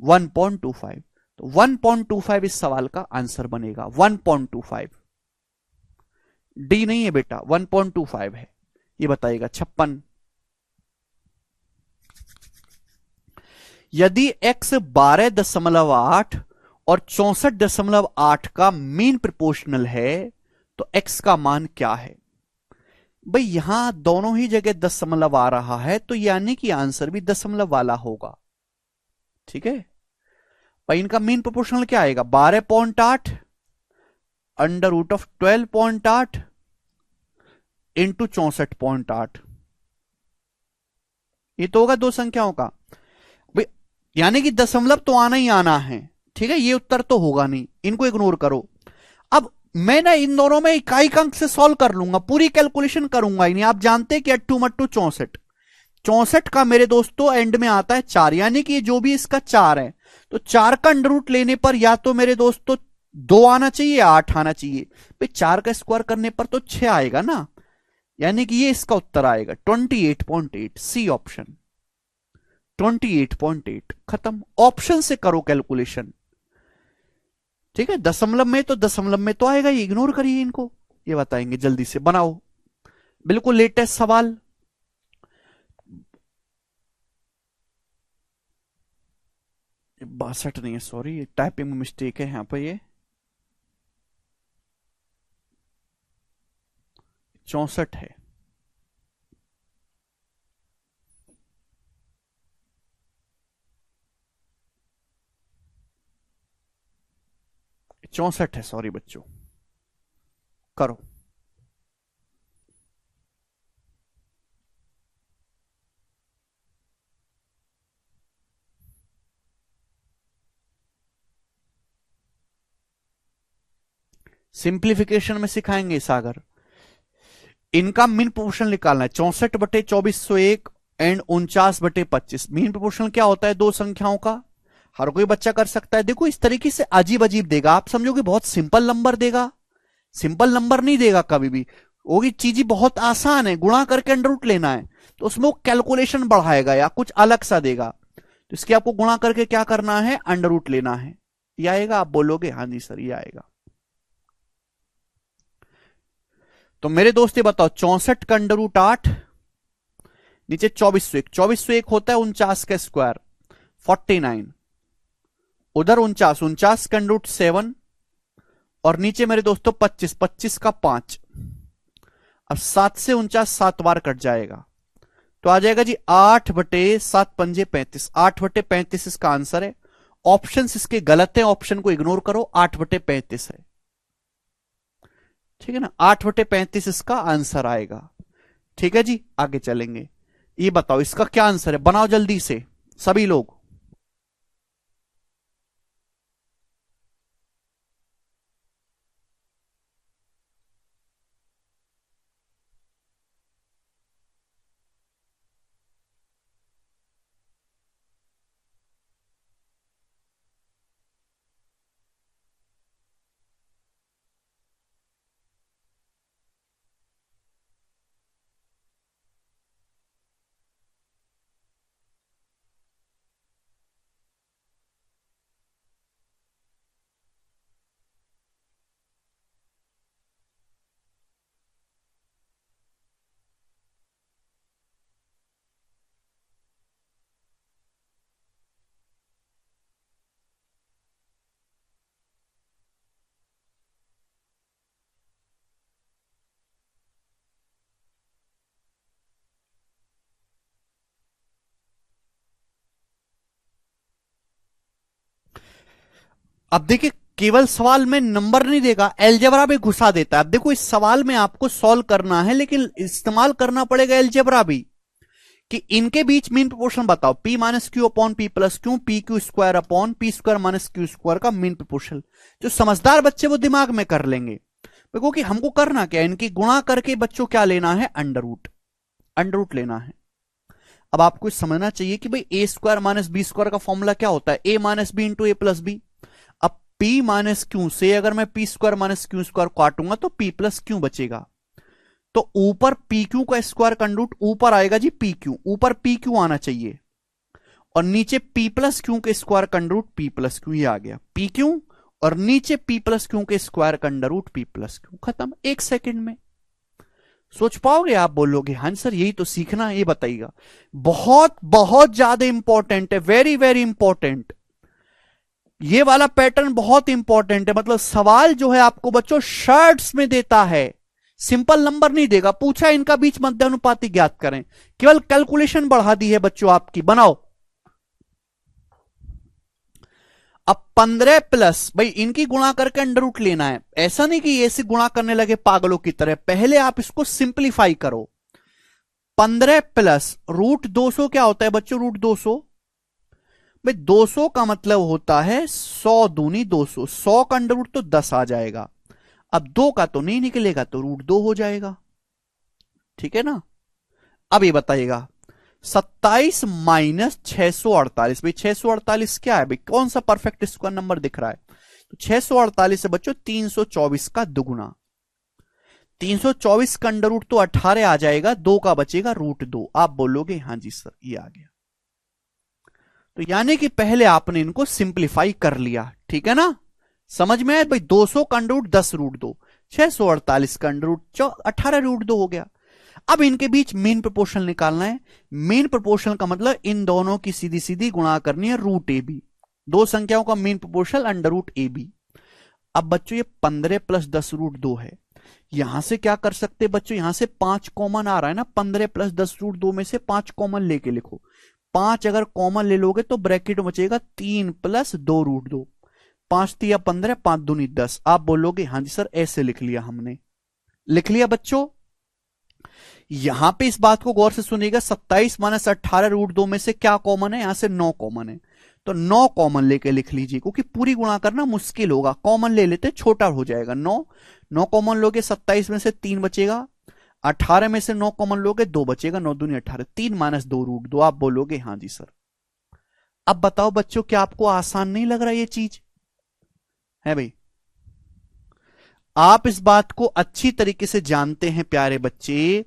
1.25, तो 1.25 इस सवाल का आंसर बनेगा, 1.25। डी नहीं है बेटा, 1.25 है, ये बताइएगा 56। यदि x 12.8 और 64.8 का मीन प्रोपोर्शनल है तो x का मान क्या है। भाई यहां दोनों ही जगह दशमलव आ रहा है, तो यानी कि आंसर भी दशमलव वाला होगा, ठीक है भाई। इनका मीन प्रोपोर्शनल क्या आएगा, 12.8 अंडर रूट ऑफ 12.8 इंटू 64.8, ये तो होगा दो संख्याओं का भाई, यानी कि दशमलव तो आना ही आना है। ठीक है, ये उत्तर तो होगा नहीं, इनको इग्नोर करो। अब मैं ना इन दोनों में इकाई का अंक से सॉल्व कर लूंगा, पूरी कैलकुलेशन करूंगा ही नहीं। आप जानते हैं कि 8 मट्टू 64, 64 का मेरे दोस्तों एंड में आता है 4, यानी कि जो भी इसका 4 है, तो 4 का अंडर रूट लेने पर या तो मेरे दोस्तों 2 आना चाहिए या 8 आना चाहिए। भाई 4 का स्क्वायर करने पर तो 6 आएगा ना, यानी कि ये इसका उत्तर आएगा 28.8, सी ऑप्शन 28.8। खत्म, ऑप्शन से करो कैलकुलेशन। ठीक है, दशमलव में तो दशमलव में तो आएगा, ये इग्नोर करिए इनको, ये बताएंगे जल्दी से बनाओ। बिल्कुल लेटेस्ट सवाल। बासठ नहीं है, सॉरी टाइपिंग में मिस्टेक है यहां पर, ये 64 है। चौसठ है, सॉरी बच्चों, करो। सिंप्लीफिकेशन में सिखाएंगे सागर। इनका मीन प्रोपोर्शन निकालना है, 64/2401 एंड 49/25। मीन प्रोपोर्शन क्या होता है, दो संख्याओं का। हर कोई बच्चा कर सकता है। देखो इस तरीके से अजीब अजीब देगा, आप समझोगे बहुत सिंपल नंबर देगा, सिंपल नंबर नहीं देगा कभी भी। वो चीज ही बहुत आसान है, गुणा करके अंडर रूट लेना है, तो उसमें वो कैलकुलेशन बढ़ाएगा या कुछ अलग सा देगा। तो इसके आपको गुणा करके क्या करना है, अंडर रूट लेना है। ये आएगा, आप बोलोगे हाँ जी सर ये आएगा। तो मेरे दोस्त ये बताओ, 64 का अंडर रूट 8, नीचे 2401, 2401 होता है 49 का स्क्वायर 49, उधर 49 का अंडर रूट 7, और नीचे मेरे दोस्तों 25, 25 का 5। अब 7 से 49 7 बार कट जाएगा, तो आ जाएगा जी 8/7 × 5 = 35, 8/35 इसका आंसर है। ऑप्शन इसके गलत है, ऑप्शन को इग्नोर करो, 8/35 है। ठीक है ना, 8/35 इसका आंसर आएगा। ठीक है जी, आगे चलेंगे। ये बताओ इसका क्या आंसर है, बनाओ जल्दी से सभी लोग। अब देखिए, केवल सवाल में नंबर नहीं देगा, एलजेब्रा भी घुसा देता है। अब देखो इस सवाल में आपको सॉल्व करना है, लेकिन इस्तेमाल करना पड़ेगा एलजेब्रा भी, कि इनके बीच मीन प्रोपोर्शन बताओ, p minus Q upon P plus Q, P Q square upon P square minus Q square का मीन प्रोपोर्शन। जो समझदार बच्चे वो दिमाग में कर लेंगे। देखो कि हमको करना क्या है, इनकी गुणा करके बच्चों क्या लेना है, अंडर रूट, अंडर रूट लेना है। अब आपको समझना चाहिए कि भाई A square minus B square का फॉर्मूला क्या होता है, A minus B into A plus B. अब पी माइनस क्यू से अगर मैं P square minus Q square काटूंगा तो पी प्लस क्यू बचेगा। तो ऊपर पी क्यू का स्क्वायर का रूट ऊपर आएगा जी पी क्यू, ऊपर पी क्यू आना चाहिए, और नीचे पी प्लस क्यू के स्क्वायर का रूट पी प्लस क्यू, ये आ गया पी क्यू, और नीचे पी प्लस क्यू के स्क्वायर का रूट पी प्लस क्यू। खत्म, एक सेकंड में सोच पाओगे आप, बोलोगे हाँ सर यही तो सीखना है, ये बताइएगा। बहुत बहुत ज्यादा इंपॉर्टेंट है, वेरी वेरी इंपॉर्टेंट। ये वाला पैटर्न बहुत इंपॉर्टेंट है, मतलब सवाल जो है आपको बच्चों शर्ट्स में देता है, सिंपल नंबर नहीं देगा। पूछा इनका बीच मध्य अनुपाती ज्ञात करें, केवल कैलकुलेशन बढ़ा दी है बच्चों आपकी, बनाओ। अब 15 प्लस, भाई इनकी गुणा करके अंडर रूट लेना है, ऐसा नहीं कि ऐसे गुणा करने लगे पागलों की तरह। पहले आप इसको सिंप्लीफाई करो, 15 प्लस √200 क्या होता है बच्चों? √200 भाई 200 का मतलब होता है 100 दूनी 200, 100 का अंडर रूट तो 10 आ जाएगा। अब 2 का तो नहीं निकलेगा तो √2 हो जाएगा, ठीक है ना। अब ये बताइएगा 27 माइनस 648, भाई 648 क्या है भाई? कौन सा परफेक्ट स्क्वायर नंबर दिख रहा है? तो 648 से बच्चों 324 का दुगुना, 324 का अंडर रूट तो 18 आ जाएगा, 2 का बचेगा √2। आप बोलोगे हाँ जी सर ये आ गया। तो यानी कि पहले आपने इनको सिंप्लीफाई कर लिया, ठीक है ना, समझ में आया भाई। 200 का अंडर रूट 10 √2, 648 का अंडर रूट 18 √2 हो गया। अब इनके बीच मीन प्रोपोर्शनल निकालना है। मीन प्रोपोर्शनल का मतलब इन दोनों की सीधी सीधी गुणा करनी है √AB, दो संख्याओं का मीन प्रोपोर्शनल अंडर√AB। अब बच्चों ये 15 प्लस 10 √2 है, यहां से क्या कर सकते बच्चों? यहां से 5 कॉमन आ रहा है ना, 15 प्लस 10 √2 में से 5 कॉमन लेके लिखो। 5 अगर कॉमन ले लोगे तो ब्रैकेट में बचेगा 3 प्लस 2 √2, 5 तिया 15, 5 दूनी 10। आप बोलोगे हाँ जी सर ऐसे लिख लिया हमने। लिख लिया बच्चों। यहां पे इस बात को गौर से सुनिएगा, 27 माइनस 18 √2 में से क्या कॉमन है? यहां से 9 कॉमन है, तो 9 कॉमन लेके लिख लीजिए, क्योंकि पूरी गुणा करना मुश्किल होगा, कॉमन ले लेते छोटा हो जाएगा। 9 कॉमन लोगे 27 में से 3 बचेगा, 18 में से 9 कॉमन लोगे 2 बचेगा, 9 दूनी 18, 3 माइनस 2 √2। आप बोलोगे हाँ जी सर। अब बताओ बच्चों क्या आपको आसान नहीं लग रहा ये चीज है भाई? आप इस बात को अच्छी तरीके से जानते हैं प्यारे बच्चे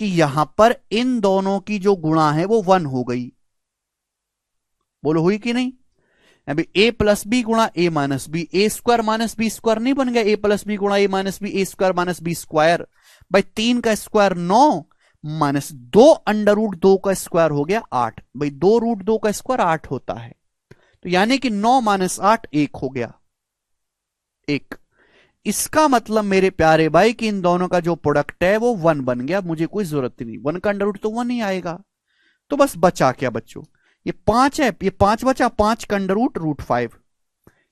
कि यहां पर इन दोनों की जो गुणा है वो 1 हो गई। बोलो हुई कि नहीं? अभी a प्लस बी गुणा a minus B, A square minus B square नहीं बन गया? a प्लस बी गुणा a minus B, A square minus B square. भाई 3 का स्क्वायर 9 माइनस 2 अंडर रूट 2 का स्क्वायर हो गया 8। भाई 2 √2 का स्क्वायर 8 होता है, तो यानी कि 9 माइनस 8 1 हो गया, 1। इसका मतलब मेरे प्यारे भाई कि इन दोनों का जो प्रोडक्ट है वो 1 बन गया। मुझे कोई जरूरत नहीं, 1 का अंडर रूट तो 1 ही आएगा। तो बस बचा क्या बच्चों? ये 5 है, ये 5 बचा, 5 का अंडर रूट √5,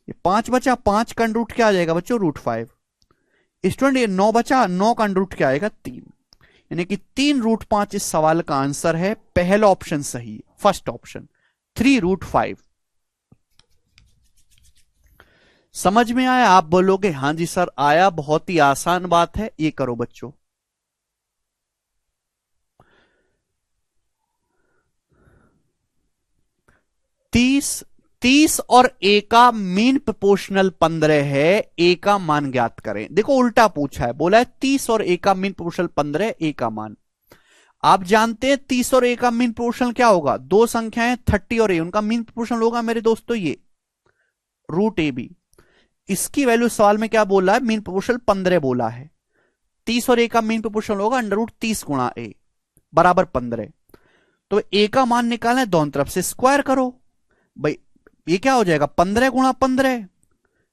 ये 5 बचा, 5 का अंडर रूट क्या आ जाएगा बच्चों? √5। स्टूडेंट ये 9 बचा, 9 का अंडर रूट क्या आएगा? 3, यानी कि 3 √5 इस सवाल का आंसर है। पहला ऑप्शन सही है, फर्स्ट ऑप्शन 3 √5। समझ में आया? आप बोलोगे हाँ जी सर आया, बहुत ही आसान बात है, ये करो बच्चों। तीस और a का मीन प्रोपोर्शनल 15 है, a का मान ज्ञात करें। देखो उल्टा पूछा है, बोला है 30 और a का मीन प्रोपोर्शनल 15, a का मान। आप जानते हैं 30 और a का मीन प्रोपोर्शनल क्या होगा? दो संख्याएं 30 और a, उनका मीन प्रोपोर्शनल होगा मेरे दोस्तों ये √AB। इसकी वैल्यू सवाल में क्या बोला है? मीन प्रोपोर्शनल 15 बोला है। 30 और a का मीन प्रोपोर्शनल होगा अंडर रूट 30 गुणा a बराबर 15। तो a का मान निकालना है, दोनों तरफ से स्क्वायर करो। भाई ये क्या हो जाएगा? 15 गुणा 15।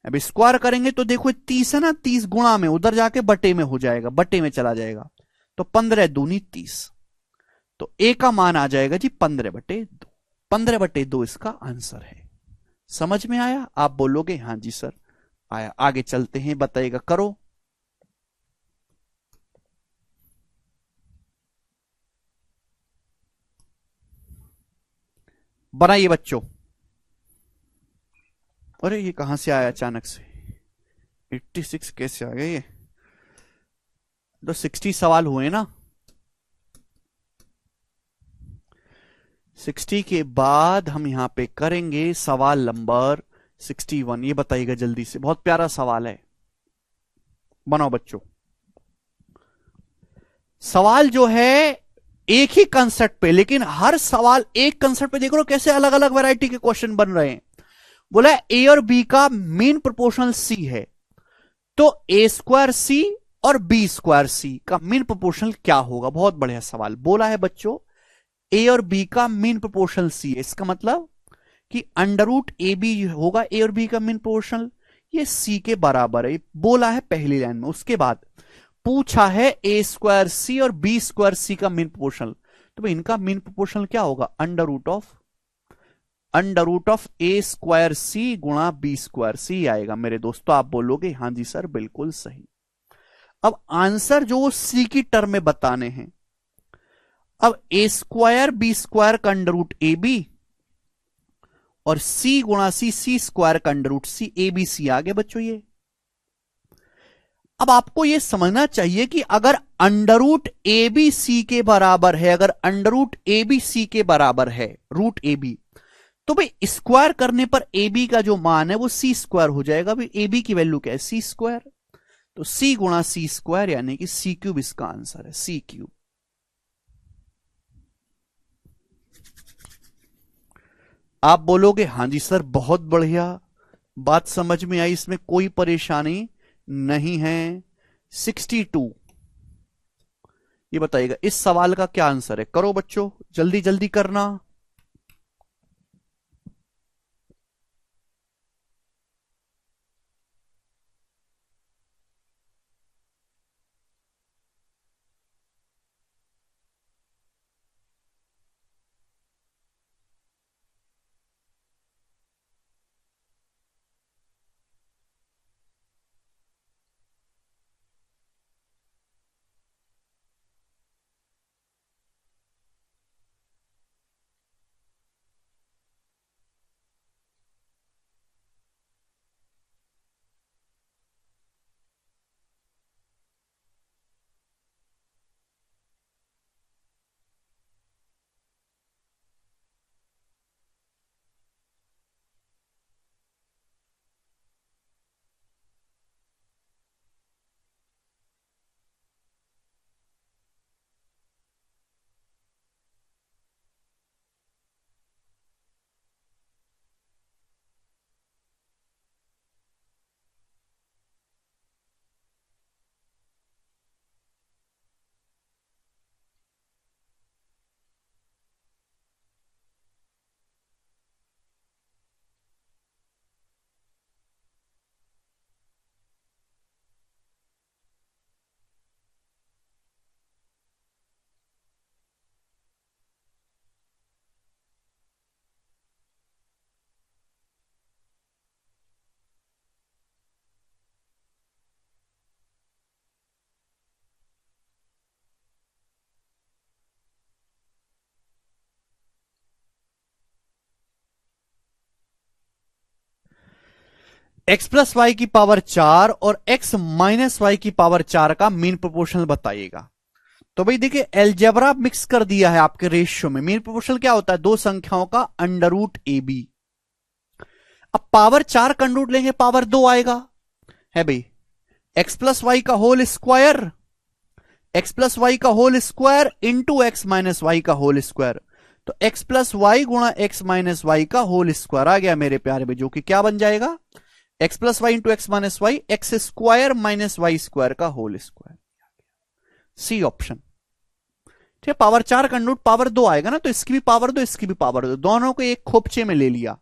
अब स्क्वायर करेंगे तो देखो 30 है ना, 30 गुणा में उधर जाके बटे में हो जाएगा, बटे में चला जाएगा, तो 15 दूनी 30। तो a का मान आ जाएगा जी 15/2। 15/2 इसका आंसर है। समझ में आया? आप बोलोगे हाँ जी सर आया। आगे चलते हैं, बताइएगा, करो। बनाइए बच्चों। अरे ये कहां से आया अचानक से? 86 कैसे आ गया ये? तो 60 सवाल हुए ना, 60 के बाद हम यहां पे करेंगे सवाल नंबर 61। ये बताइएगा जल्दी से, बहुत प्यारा सवाल है, बनाओ बच्चों। सवाल जो है एक ही कंसेप्ट पे, लेकिन हर सवाल एक कंसेप्ट पे देख लो कैसे अलग अलग वैरायटी के क्वेश्चन बन रहे हैं। बोला ए और बी का मीन प्रोपोर्शनल सी है, तो A²C और B²C का मीन प्रोपोर्शनल क्या होगा? बहुत बढ़िया सवाल बोला है बच्चों। ए और बी का मीन प्रोपोर्शनल सी है, इसका मतलब कि अंडर रूट AB होगा ए और बी का मीन प्रोपोर्शनल, ये सी के बराबर है, बोला है पहली लाइन में। उसके बाद पूछा है A²C और B²C का मीन प्रोपोर्शनल, तो इनका मीन प्रोपोर्शनल क्या होगा? अंडर रूट ऑफ A²C गुणा B²C आएगा मेरे दोस्तों। आप बोलोगे हाँ जी सर बिल्कुल सही। अब आंसर जो सी की टर्म में बताने हैं, अब ए स्क्वायर बी स्क्वायर का अंडर रूट ए बी और सी गुणा सी सी स्क्वायर का under root C, A B C आ गए बच्चों ये। अब आपको यह समझना चाहिए कि अगर under root A B C के बराबर है, अगर under root A B C के बराबर है रूट ए बी, तो भाई स्क्वायर करने पर ए बी का जो मान है वो सी स्क्वायर हो जाएगा। भाई ए बी की वैल्यू क्या है, सी स्क्वायर, तो सी गुणा सी स्क्वायर यानी कि सी क्यूब इसका आंसर है, सी क्यूब। आप बोलोगे हां जी सर बहुत बढ़िया, बात समझ में आई, इसमें कोई परेशानी नहीं है। 62 ये बताइएगा इस सवाल का क्या आंसर है, करो बच्चों जल्दी जल्दी करना। एक्स प्लस वाई की पावर 4 और एक्स माइनस वाई की पावर 4 का मीन प्रोपोर्शनल बताइएगा। तो भाई देखिए एलजेब्रा मिक्स कर दिया है आपके रेशियो में। मीन प्रोपोर्शनल क्या होता है, दो संख्याओं का अंडर रूट ए बी। अब पावर 4 का अंडर रूट लेंगे पावर 2 आएगा, है भाई एक्स प्लस वाई का whole square, X plus Y का whole square into X minus Y का होल स्क्वायर। तो एक्स प्लस वाई गुणा एक्स माइनस वाई का होल स्क्वायर आ गया मेरे प्यारे में, जो कि क्या बन जाएगा X plus Y into X minus Y, X square minus Y square का होल स्क्वायर। सी ऑप्शन ठीक है। पावर 4 का अंडर रूट पावर 2 आएगा ना, तो इसकी भी पावर 2 इसकी भी पावर 2, दोनों को एक खोपचे में ले लिया।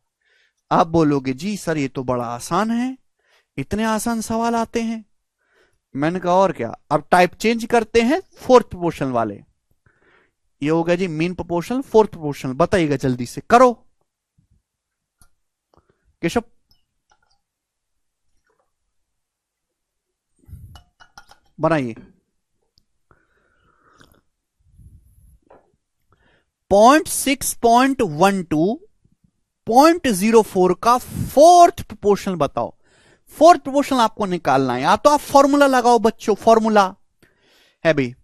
आप बोलोगे जी सर ये तो बड़ा आसान है, इतने आसान सवाल आते हैं। मैंने कहा और क्या, अब टाइप चेंज करते हैं फोर्थ प्रोपोर्शनल वाले। ये हो गया G mean proportional fourth proportional, बताइएगा जल्दी से करो केशव। बनाइए 0.6.12 0.04 का फोर्थ प्रोपोर्शनल बताओ। फोर्थ प्रोपोर्शनल आपको निकालना है, या तो आप फॉर्मूला लगाओ बच्चों, फॉर्मूला है भाई,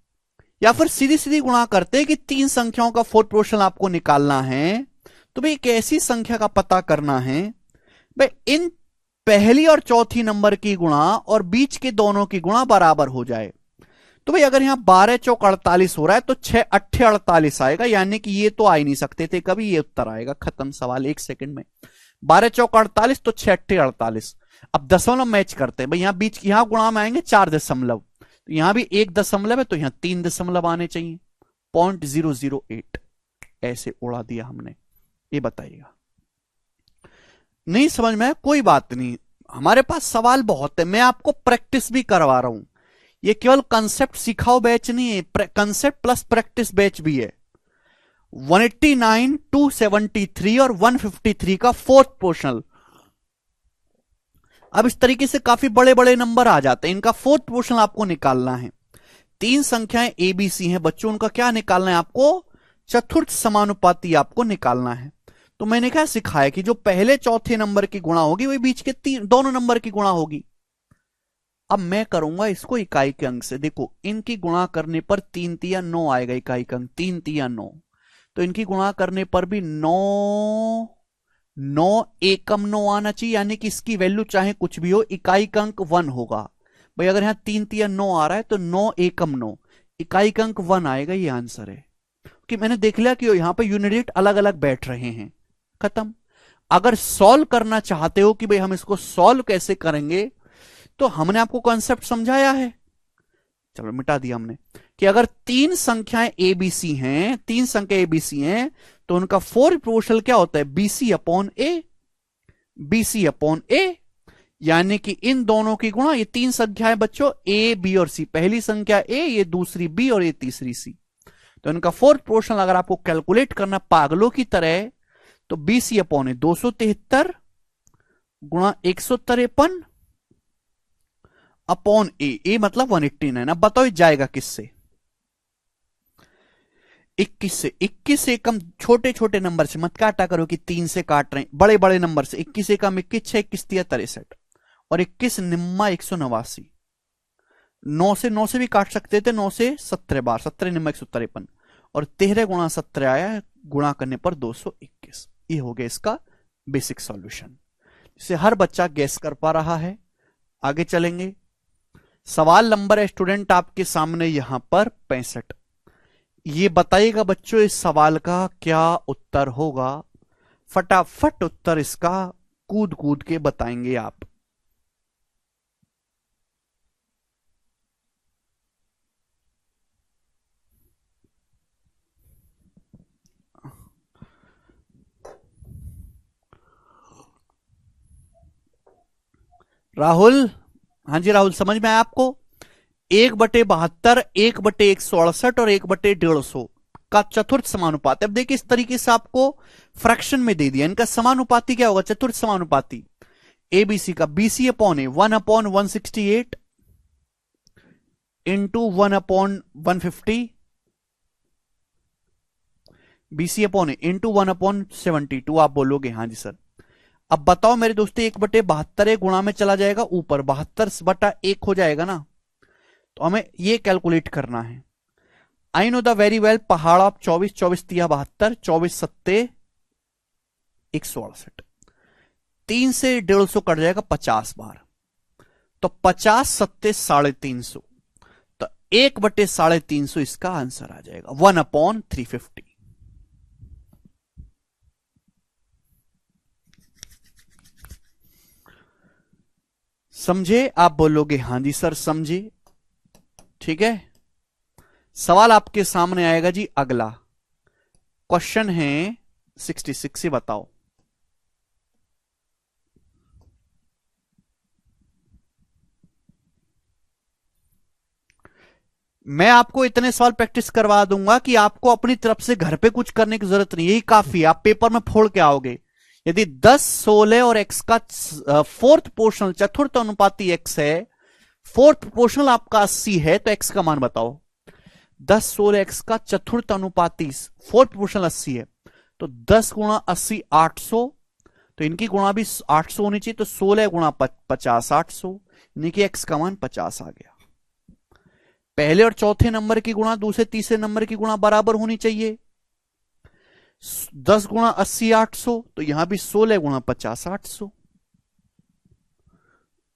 या फिर सीधी सीधी गुणा करते हैं कि तीन संख्याओं का फोर्थ प्रोपोर्शनल आपको निकालना है। तो भाई एक ऐसी संख्या का पता करना है भाई इन पहली और चौथी नंबर की गुणा और बीच के दोनों की गुणा बराबर हो जाए। तो भाई अगर यहां 12 चौक 48 हो रहा है तो 6 अट्ठे 48 आएगा, यानी कि ये तो आ ही नहीं सकते थे कभी, ये उत्तर आएगा, खत्म सवाल 1 सेकंड में। 12 चौक 48 तो 6 अट्ठे 48। अब दशमलव मैच करते हैं भाई, यहां बीच यहां गुणा में आएंगे 4 दशमलव, तो यहां भी 1 दशमलव है तो यहां 3 दशमलव आने चाहिए। 0.008 ऐसे उड़ा दिया हमने। ये बताइएगा नहीं समझ में, कोई बात नहीं, हमारे पास सवाल बहुत है, मैं आपको प्रैक्टिस भी करवा रहा हूं। ये केवल कंसेप्ट सिखाओ बैच नहीं है, कंसेप्ट प्लस प्रैक्टिस बैच भी है। 189, 273 और 153 का फोर्थ प्रोपोर्शनल। अब इस तरीके से काफी बड़े बड़े नंबर आ जाते हैं, इनका फोर्थ प्रोपोर्शनल आपको निकालना है। तीन संख्याएं ए बी सी हैं बच्चों, उनका क्या निकालना है आपको? चतुर्थ समानुपाती आपको निकालना है। तो मैंने क्या सिखाया कि जो पहले चौथे नंबर की गुणा होगी वही बीच के दोनों नंबर की गुणा होगी। अब मैं करूंगा इसको इकाई के अंक से। देखो इनकी गुणा करने पर 3 तिया 9 आएगा, इकाई का अंक 3 तिया 9। तो इनकी गुणा करने पर भी 9 9 एकम 9 आना चाहिए, यानी कि इसकी वैल्यू चाहे कुछ भी हो इकाई का अंक 1 होगा। भाई अगर यहां 3 तिया 9 आ रहा है तो 9 एकम 9 इकाई का अंक 1 आएगा, ये आंसर है। कि मैंने देख लिया कि यहां पर यूनिट अलग अलग बैठ रहे हैं, खत्म। अगर सॉल्व करना चाहते हो कि भाई हम इसको सॉल्व कैसे करेंगे, तो हमने आपको कॉन्सेप्ट समझाया है, चलो मिटा दिया हमने, कि अगर तीन संख्याएं एबीसी हैं, तीन संख्या एबीसी हैं, तो उनका फोर प्रोपोर्शनल क्या होता है? बीसी अपॉन ए, बीसी अपॉन ए। यानी कि इन दोनों की गुणा, ये तीन संख्याएं बच्चों ए बी और सी, पहली संख्या ए, ये दूसरी बी और ये तीसरी सी। तो इनका फोर्थ प्रोपोर्शनल अगर आपको कैलकुलेट करना पागलों की तरह, तो बीसी अपॉन ए 273 गुणा 153 अपॉन ए मतलब 189। अब बताओ जाएगा किससे? 21 से। 21 से कम छोटे छोटे नंबर से मत काटा करो कि 3 से काट रहे हैं, बड़े बड़े नंबर से। 21 से कम 21 6 21 63 और 21 निम्मा 189। 9 से 9 से भी काट सकते थे, 9 से 17 बार, 17 निम्मा 153 और 13 गुणा 17 आया है, गुणा करने पर 221। ये हो गया इसका बेसिक सॉल्यूशन, जिसे हर बच्चा गैस कर पा रहा है। आगे चलेंगे। सवाल नंबर है स्टूडेंट आपके सामने यहां पर 65। ये बताइएगा बच्चों इस सवाल का क्या उत्तर होगा? फटाफट उत्तर इसका कूद कूद के बताएंगे आप। राहुल, हाँ जी राहुल, समझ में आया आपको? 1/72, 1/168 और 1/150 का चतुर्थ समानुपात। अब देखिए इस तरीके से आपको फ्रैक्शन में दे दिया, इनका समानुपाती क्या होगा? चतुर्थ समानुपाती एबीसी का बीसी अपॉन ए 1/168 इंटू 1/150 बीसी अपॉन ए इंटू 1/72। आप बोलोगे हाँ जी सर। अब बताओ मेरे दोस्तों 1/72 गुणा में चला जाएगा ऊपर, 72/1 हो जाएगा ना। तो हमें ये कैलकुलेट करना है। I know the very well पहाड़ ऑफ 24 24 तिया 72 24 सत्ते 168। 3 से 150 कट जाएगा 50 बार, तो 50 सत्ते 350, तो 1/350 इसका आंसर आ जाएगा 1/350। समझे? आप बोलोगे हां जी सर समझे। ठीक है, सवाल आपके सामने आएगा जी अगला। क्वेश्चन है 66 से बताओ। मैं आपको इतने सवाल प्रैक्टिस करवा दूंगा कि आपको अपनी तरफ से घर पे कुछ करने की जरूरत नहीं, यही काफी है। आप पेपर में फोड़ के आओगे। यदि 10 16 और x का फोर्थ पोर्शनल चतुर्थ अनुपाती x है, फोर्थ पोर्शनल आपका 80 है, तो x का मान बताओ। 10 16 x का चतुर्थ अनुपाती फोर्थ पोर्शनल 80 है, तो 10 गुणा 80 800, तो इनकी गुणा भी 800 होनी चाहिए, तो 16 गुणा 50 800, यानी कि x का मान 50 आ गया। पहले और चौथे नंबर की गुणा दूसरे तीसरे नंबर की गुणा बराबर होनी चाहिए। 10 गुणा 80 800, तो यहां भी 16 गुणा 50 800।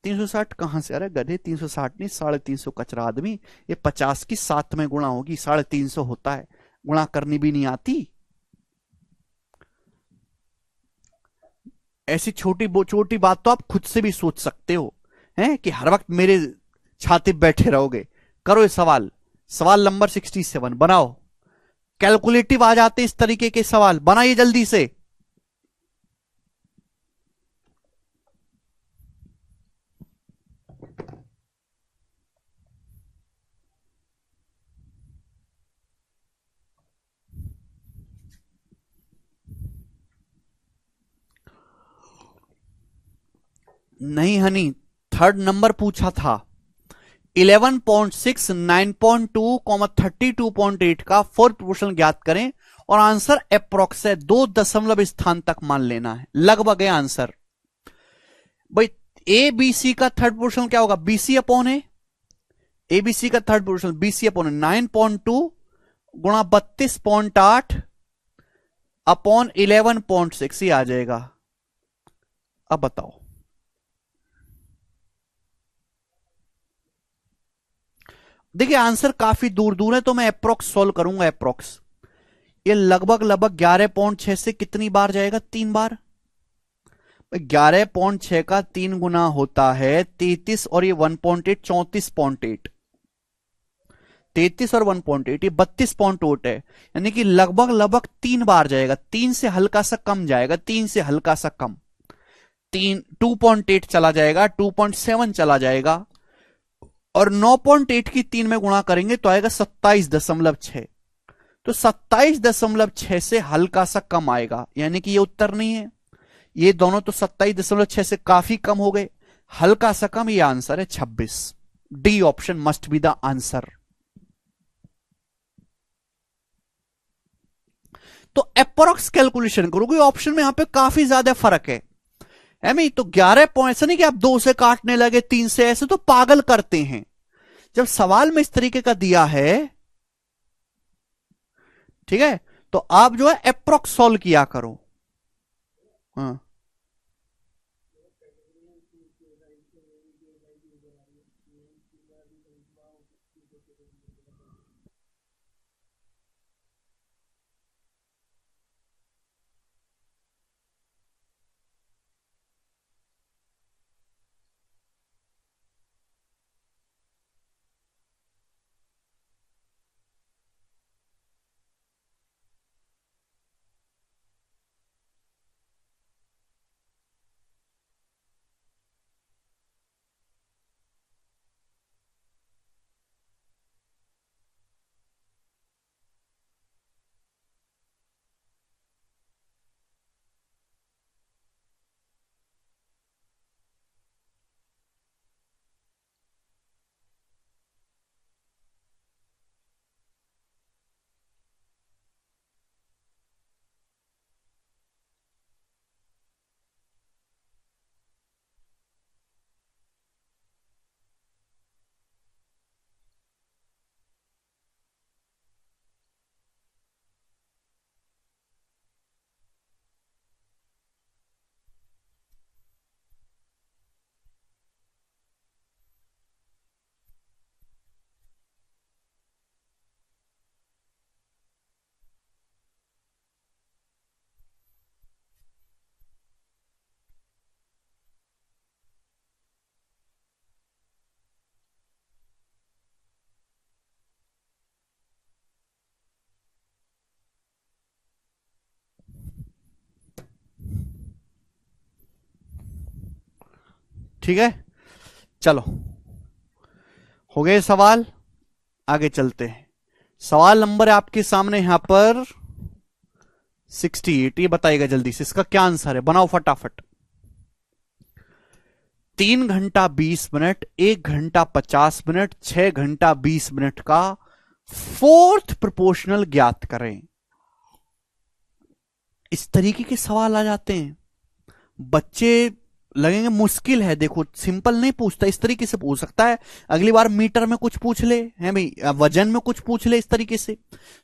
360 कहां से? अरे गधे 360 नहीं, 350 कचरा आदमी। ये 50 की 7 में गुणा होगी, 350 होता है, गुणा करनी भी नहीं आती। ऐसी छोटी छोटी बात तो आप खुद से भी सोच सकते हो, हैं कि हर वक्त मेरे छाती बैठे रहोगे। करो ये सवाल, सवाल नंबर 67 बनाओ। कैलकुलेटिव आ जाते इस तरीके के सवाल, बनाइए जल्दी से। नहीं हनी, थर्ड नंबर पूछा था 11.6, 9.2, 32.8 का फोर्थ प्रोपोर्शनल ज्ञात करें और आंसर अप्रोक्स है, 2 दशमलव स्थान तक मान लेना है, लगभग है आंसर। भाई ए बी सी का थर्ड प्रोपोर्शनल क्या होगा, बीसी अपॉन है, एबीसी का थर्ड प्रोपोर्शनल बीसी अपॉन 9.2 गुणा 32.8 अपॉन 11.6 ही आ जाएगा। अब बताओ, देखिए आंसर काफी दूर दूर है तो मैं अप्रोक्स सॉल्व करूंगा। अप्रोक्स ये लगभग लगभग 11.6 से कितनी बार जाएगा, 3 बार। 11.6 का 3 गुना होता है 33 और ये 1.8 34.8, 33 और 1.8 ये 32.8 है, यानी कि लगभग लगभग 3 बार जाएगा, 3 से हल्का सा कम जाएगा, 3 से हल्का सा कम, 2.8 चला जाएगा, 2.7 चला जाएगा और 9.8 की 3 में गुणा करेंगे तो आएगा 27.6। तो 27.6 से हल्का सा कम आएगा, यानी कि ये उत्तर नहीं है, ये दोनों तो 27.6 से काफी कम हो गए, हल्का सा कम, ये आंसर है 26। D option must be the answer. तो अप्रोक्स कैलकुलेशन करोगे, ऑप्शन में यहां पे काफी ज्यादा फर्क है एमी। तो 11 पॉइंट, ऐसा नहीं कि आप 2 से काटने लगे 3 से, ऐसे तो पागल करते हैं। जब सवाल में इस तरीके का दिया है, ठीक है, तो आप जो है अप्रोक्स सॉल्व किया करो। हाँ ठीक है, चलो हो गए सवाल, आगे चलते हैं। सवाल नंबर आपके सामने यहां पर 68, ये बताइएगा जल्दी से इसका क्या आंसर है, बनाओ फटाफट। 3 घंटा 20 मिनट, 1 घंटा 50 मिनट, 6 घंटा 20 मिनट का फोर्थ प्रोपोर्शनल ज्ञात करें। इस तरीके के सवाल आ जाते हैं, बच्चे लगेंगे मुश्किल है, देखो सिंपल नहीं पूछता, इस तरीके से पूछ सकता है। अगली बार मीटर में कुछ पूछ ले, है भाई, वजन में कुछ पूछ ले इस तरीके से।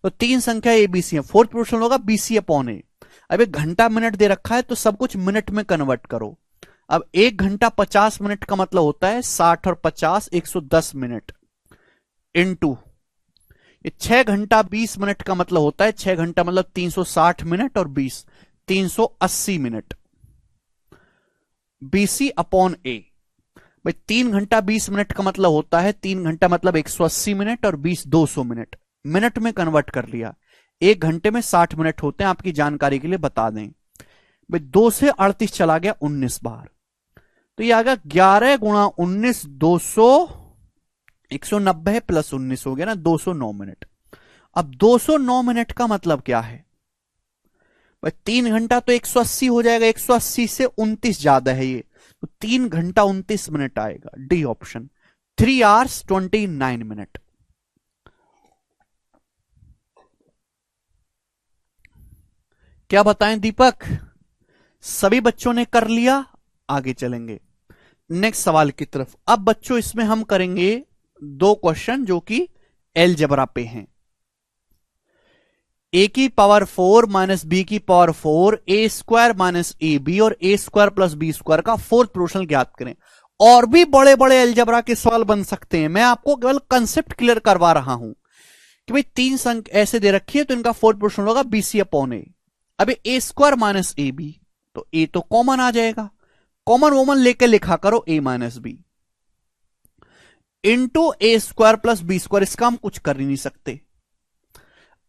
तो 3 संख्या एबीसी है, फोर्थ प्रोपोर्शनल होगा बीसी अपॉन ए। अब एक घंटा मिनट दे रखा है तो सब कुछ मिनट में कन्वर्ट करो। अब 1 घंटा 50 मिनट का मतलब होता है 60 और 50 110 मिनट इनटू, ये 6 घंटा 20 मिनट का मतलब होता है 6 घंटा मतलब 360 मिनट और 20 380 मिनट, बीसी अपॉन ए। भाई 3 घंटा 20 मिनट का मतलब होता है 3 घंटा मतलब 180 मिनट और 20 200 मिनट, मिनट में कन्वर्ट कर लिया। 1 घंटे में 60 मिनट होते हैं, आपकी जानकारी के लिए बता दें। भाई 2 से 38 चला गया 19 बार, तो ये आ गया 11 गुणा 19 200, 190 प्लस 19 हो गया ना 209 मिनट। अब 209 मिनट का मतलब क्या है, 3 घंटा तो 180 हो जाएगा, 180 से 29 ज्यादा है ये, तो 3 घंटा 29 मिनट आएगा, डी ऑप्शन 3 hours 29 minutes। क्या बताएं दीपक, सभी बच्चों ने कर लिया? आगे चलेंगे नेक्स्ट सवाल की तरफ। अब बच्चों इसमें हम करेंगे 2 क्वेश्चन जो कि अलजेब्रा पे हैं। ए की पावर 4 माइनस बी की power 4 A square minus A B और A square plus B square का फोर्थ प्रोपोर्शनल ज्ञात करें। और भी बड़े बड़े अलजेब्रा के सवाल बन सकते हैं, मैं आपको केवल कंसेप्ट क्लियर करवा रहा हूं कि भाई 3 संख्या ऐसे दे रखी है तो इनका फोर्थ प्रोपोर्शनल होगा बीसी अपॉन ए। अब A square minus A B, तो ए तो कॉमन आ जाएगा, कॉमन वोमन लेके लिखा करो ए minus B into A square plus B square, इसका हम कुछ कर ही नहीं सकते,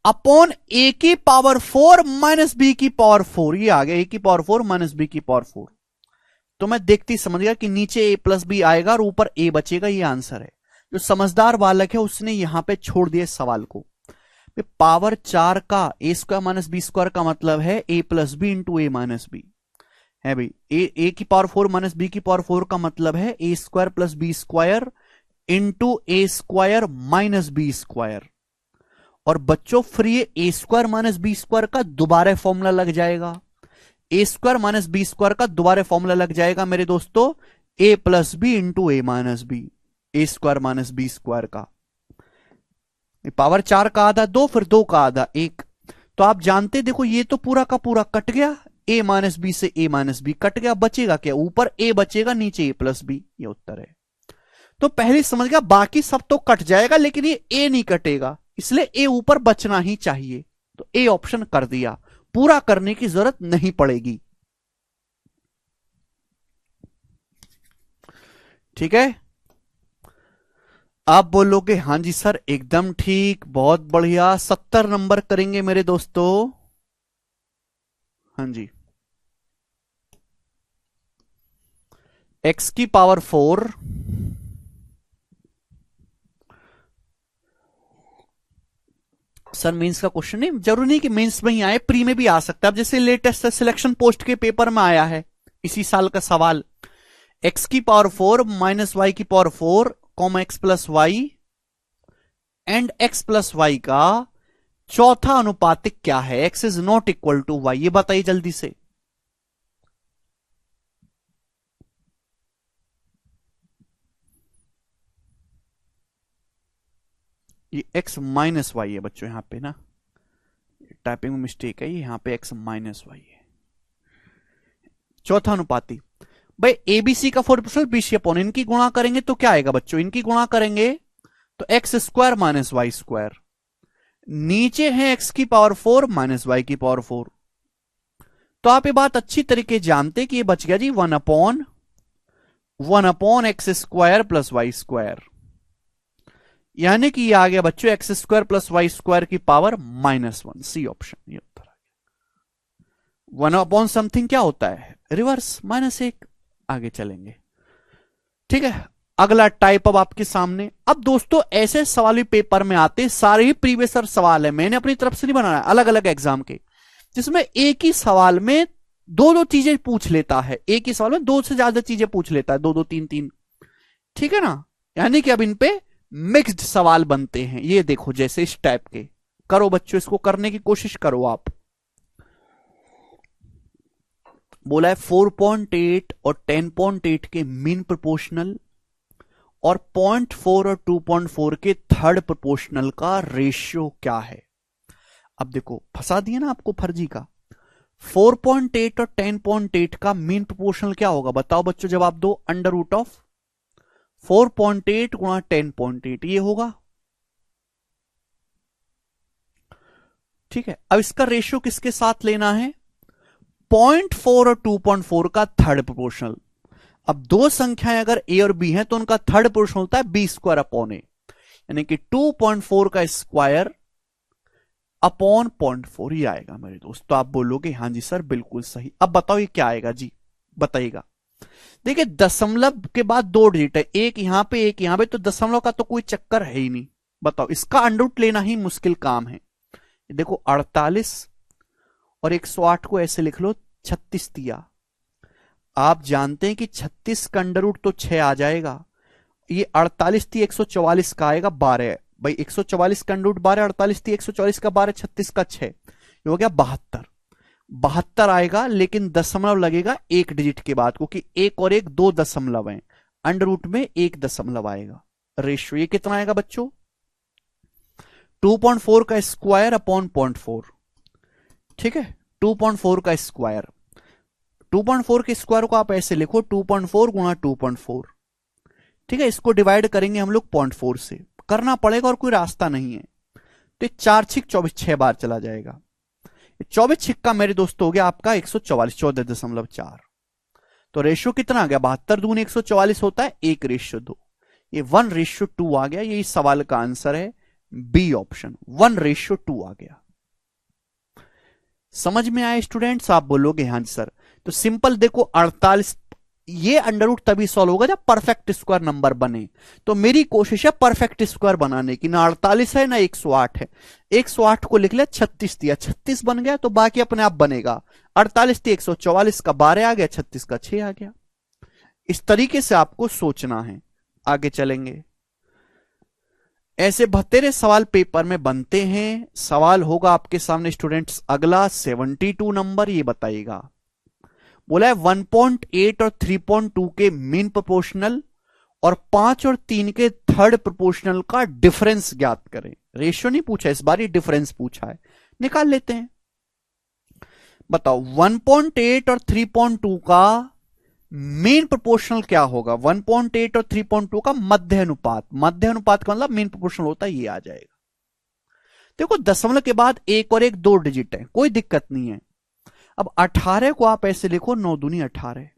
अपॉन ए की पावर 4 माइनस बी की पावर 4। ये आ गया ए की पावर 4 माइनस बी की पावर 4। तो मैं देखते ही समझ गया कि नीचे ए प्लस बी आएगा और ऊपर ए बचेगा, ये आंसर है। जो समझदार बालक है उसने यहां पे छोड़ दिया सवाल को। पावर 4 का A square minus B square का मतलब है A plus B into A minus B है भाई। ए की पावर 4 माइनस बी की पावर 4 का मतलब है A square plus B square into A square minus B square. और बच्चों फ्री A square minus B square का दोबारा फॉर्मूला लग जाएगा, A square minus B square का दोबारा फॉर्मूला लग जाएगा मेरे दोस्तों, ए plus B into A minus B, A square minus B square का। पावर 4 का आधा 2, फिर 2 का आधा 1। तो आप जानते देखो ये तो पूरा का पूरा कट गया, ए माइनस बी से ए माइनस बी कट गया, बचेगा क्या? ऊपर ए बचेगा, नीचे ए प्लस बी। ये उत्तर है। तो पहले समझ गया, बाकी सब तो कट जाएगा लेकिन ये ए नहीं कटेगा, इसलिए ए ऊपर बचना ही चाहिए। तो ए ऑप्शन कर दिया, पूरा करने की जरूरत नहीं पड़ेगी। ठीक है, आप बोलोगे हां जी सर एकदम ठीक, बहुत बढ़िया। 70 नंबर करेंगे मेरे दोस्तों। हां जी, एक्स की पावर 4 सर मेंस का क्वेश्चन नहीं, जरूरी नहीं कि मेंस में ही आए, प्री में भी आ सकता है। अब जैसे लेटेस्ट सिलेक्शन पोस्ट के पेपर में आया है इसी साल का सवाल, एक्स की पावर 4 माइनस वाई की power 4 comma X plus Y and X plus Y का चौथा अनुपातिक क्या है? X is not equal to Y. ये बताइए जल्दी से। ये एक्स माइनस वाई है बच्चों, यहां पे ना टाइपिंग में मिस्टेक है, यहां पे एक्स माइनस वाई है। चौथा अनुपाती भाई एबीसी का 4 बीसी अपॉन, इनकी गुणा करेंगे तो क्या आएगा बच्चों? इनकी गुणा करेंगे तो X square minus Y square, नीचे है एक्स की पावर 4 माइनस वाई की पावर 4। तो आप ये बात अच्छी तरीके जानते कि ये बच गया जी 1 upon X square plus Y square, यानी कि ये आ गया बच्चों X square plus Y square की पावर -1। सी ऑप्शन ये उत्तर आ गया। 1 अपॉन समथिंग क्या होता है? रिवर्स, -1। आगे चलेंगे। ठीक है, अगला टाइप अब आपके सामने। अब दोस्तों ऐसे सवाल भी पेपर में आते, सारे ही प्रीवियस सवाल है, मैंने अपनी तरफ से नहीं बनाया, अलग अलग एग्जाम के, जिसमें एक ही सवाल में दो चीजें पूछ लेता है, एक ही सवाल में 2 से ज्यादा चीजें पूछ लेता है, 2 3 ठीक है ना। यानी कि अब इन पे मिक्स्ड सवाल बनते हैं। ये देखो जैसे इस टाइप के, करो बच्चों, इसको करने की कोशिश करो आप। बोला है 4.8 और 10.8 के मीन प्रोपोर्शनल और 0.4 और 2.4 के थर्ड प्रोपोर्शनल का रेशियो क्या है? अब देखो फंसा दिया ना आपको फर्जी का। 4.8 और 10.8 का मीन प्रोपोर्शनल क्या होगा? बताओ बच्चों, जवाब दो। अंडर रूट ऑफ 4.8 गुणा 10.8 ये होगा। ठीक है, अब इसका रेशियो किसके साथ लेना है? 0.4 और 2.4 का थर्ड प्रोपोर्शनल। अब 2 संख्याएं अगर ए और बी हैं तो उनका थर्ड प्रोपोर्शनल होता है बी स्क्वायर अपॉन ए, यानी कि 2.4 का स्क्वायर अपॉन 0.4 ही आएगा मेरे दोस्त। तो आप बोलोगे हां जी सर बिल्कुल सही। अब बताओ ये क्या आएगा जी, बताइएगा। देखिए दशमलव के बाद 2 डिजिट है, एक यहां पे एक यहां पे, तो दशमलव का तो कोई चक्कर है ही नहीं। बताओ, इसका अंडर लेना ही मुश्किल काम है। देखो 48 और 108 को ऐसे लिख लो 36 दिया। आप जानते हैं कि 36 का अंडर रूट तो 6 आ जाएगा ये 48 थी 144 का आएगा 12 भाई, 144 का अंडर रूट 12, 48 थी 144 का 12, 36 का 6, ये हो गया 72। 72 आएगा, लेकिन दशमलव लगेगा एक डिजिट के बाद, क्योंकि एक और एक दो दशमलव है, अंडर रूट में एक दशमलव आएगा। रेशियो ये कितना आएगा बच्चों, 2.4 का स्क्वायर अपॉन 0.4, ठीक है, 2.4 का स्क्वायर। 2.4 के स्क्वायर को आप ऐसे लिखो 2.4 गुणा 2.4, ठीक है, इसको डिवाइड करेंगे हम लोग 0.4 से, करना पड़ेगा और कोई रास्ता नहीं है। तो 4 छिक 24, 6 बार चला जाएगा, 24 छिक्का मेरे दोस्त हो गया आपका 144, 14.4। तो रेशियो कितना आ गया, 72 दूनी 144 होता है 1:2, ये 1:2 आ गया। ये इस सवाल का आंसर है बी ऑप्शन, 1:2 आ गया। समझ में आया स्टूडेंट्स, आप बोलोगे हाँ जी सर। तो सिंपल देखो 48, ये अंडर रूट तभी सॉल्व होगा जब परफेक्ट स्क्वायर नंबर बने। तो मेरी कोशिश है परफेक्ट स्क्वायर बनाने की, ना 48 है ना 108 है। 108 को लिख लिया, 36 दिया, 36 बन गया, तो बाकी अपने आप बनेगा। 48 थी 144 का 12 आ गया, 36 का 6 आ गया। इस तरीके से आपको सोचना है। आगे चलेंगे, ऐसे बतेरे सवाल पेपर में बनते हैं। सवाल होगा आपके सामने स्टूडेंट्स अगला 72 नंबर, ये बताइएगा। बोला है 1.8 और 3.2 के मीन प्रोपोर्शनल और 5 और 3 के थर्ड प्रोपोर्शनल का डिफरेंस ज्ञात करें। रेशियो नहीं पूछा इस बार, ये डिफरेंस पूछा है, निकाल लेते हैं। बताओ 1.8 और 3.2 का मीन प्रोपोर्शनल क्या होगा। 1.8 और 3.2 का मध्य अनुपात, मध्य अनुपात का मतलब मीन प्रोपोर्शनल होता है, ये आ जाएगा। देखो दशमलव के बाद एक और एक दो डिजिट है, कोई दिक्कत नहीं है। अब 18 को आप ऐसे लिखो 9 दूनी 18,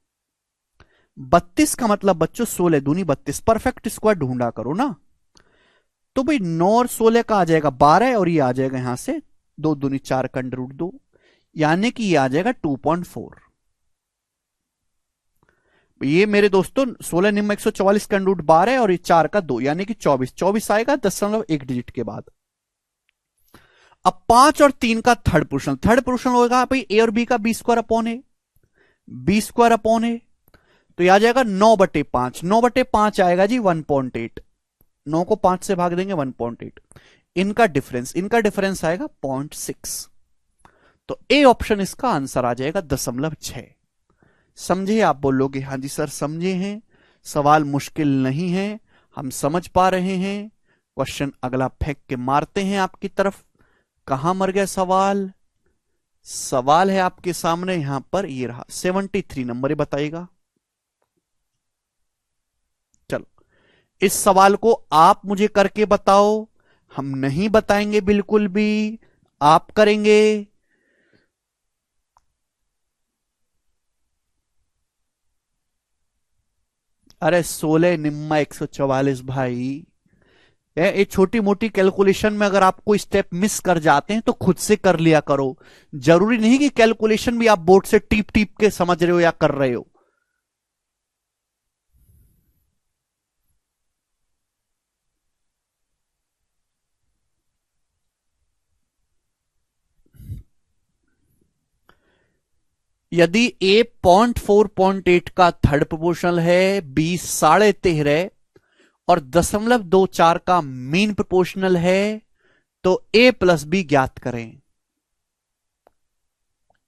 32 का मतलब बच्चों 16 दूनी 32, परफेक्ट स्क्वायर ढूंढा करो ना। तो भाई 9 और 16 का आ जाएगा 12, और ये आ जाएगा यहां से 2 दूनी 4 का अंडर रूट 2, यानी कि ये आ जाएगा 2.4। ये मेरे दोस्तों 16 निम्न 144 का अंडर रूट 12 और ये 4 का 2, यानी कि 24, 24 आएगा दशमलव एक डिजिट के बाद। अब 5 और 3 का थर्ड पोर्शन, थर्ड पोर्शन होगा भाई ए और बी का बी स्क्वायर अपॉन ए, बी स्क्वायर अपॉन ए, तो यह आ जाएगा 9/5, 9/5 आएगा जी 1.8, 9 को 5 से भाग देंगे 1.8। इनका डिफरेंस आएगा 0.6, तो ए ऑप्शन इसका आंसर आ जाएगा 0.6। समझे, आप बोलोगे हाँ जी सर समझे हैं, सवाल मुश्किल नहीं है, हम समझ पा रहे हैं। क्वेश्चन अगला फेंक के मारते हैं आपकी तरफ। कहां मर गया सवाल, सवाल है आपके सामने यहां पर, ये रहा 73 नंबर, बताइएगा। चलो इस सवाल को आप मुझे करके बताओ, हम नहीं बताएंगे बिल्कुल भी, आप करेंगे। अरे 16 निम्मा 144 भाई, ये छोटी मोटी कैलकुलेशन में अगर आप कोई स्टेप मिस कर जाते हैं तो खुद से कर लिया करो। जरूरी नहीं कि कैलकुलेशन भी आप बोर्ड से टीप टीप के समझ रहे हो या कर रहे हो। यदि ए 0.4.8 का थर्ड प्रोपोर्शनल है, बी 13.5 और 0.24 का मीन प्रोपोर्शनल है, तो ए प्लस बी ज्ञात करें।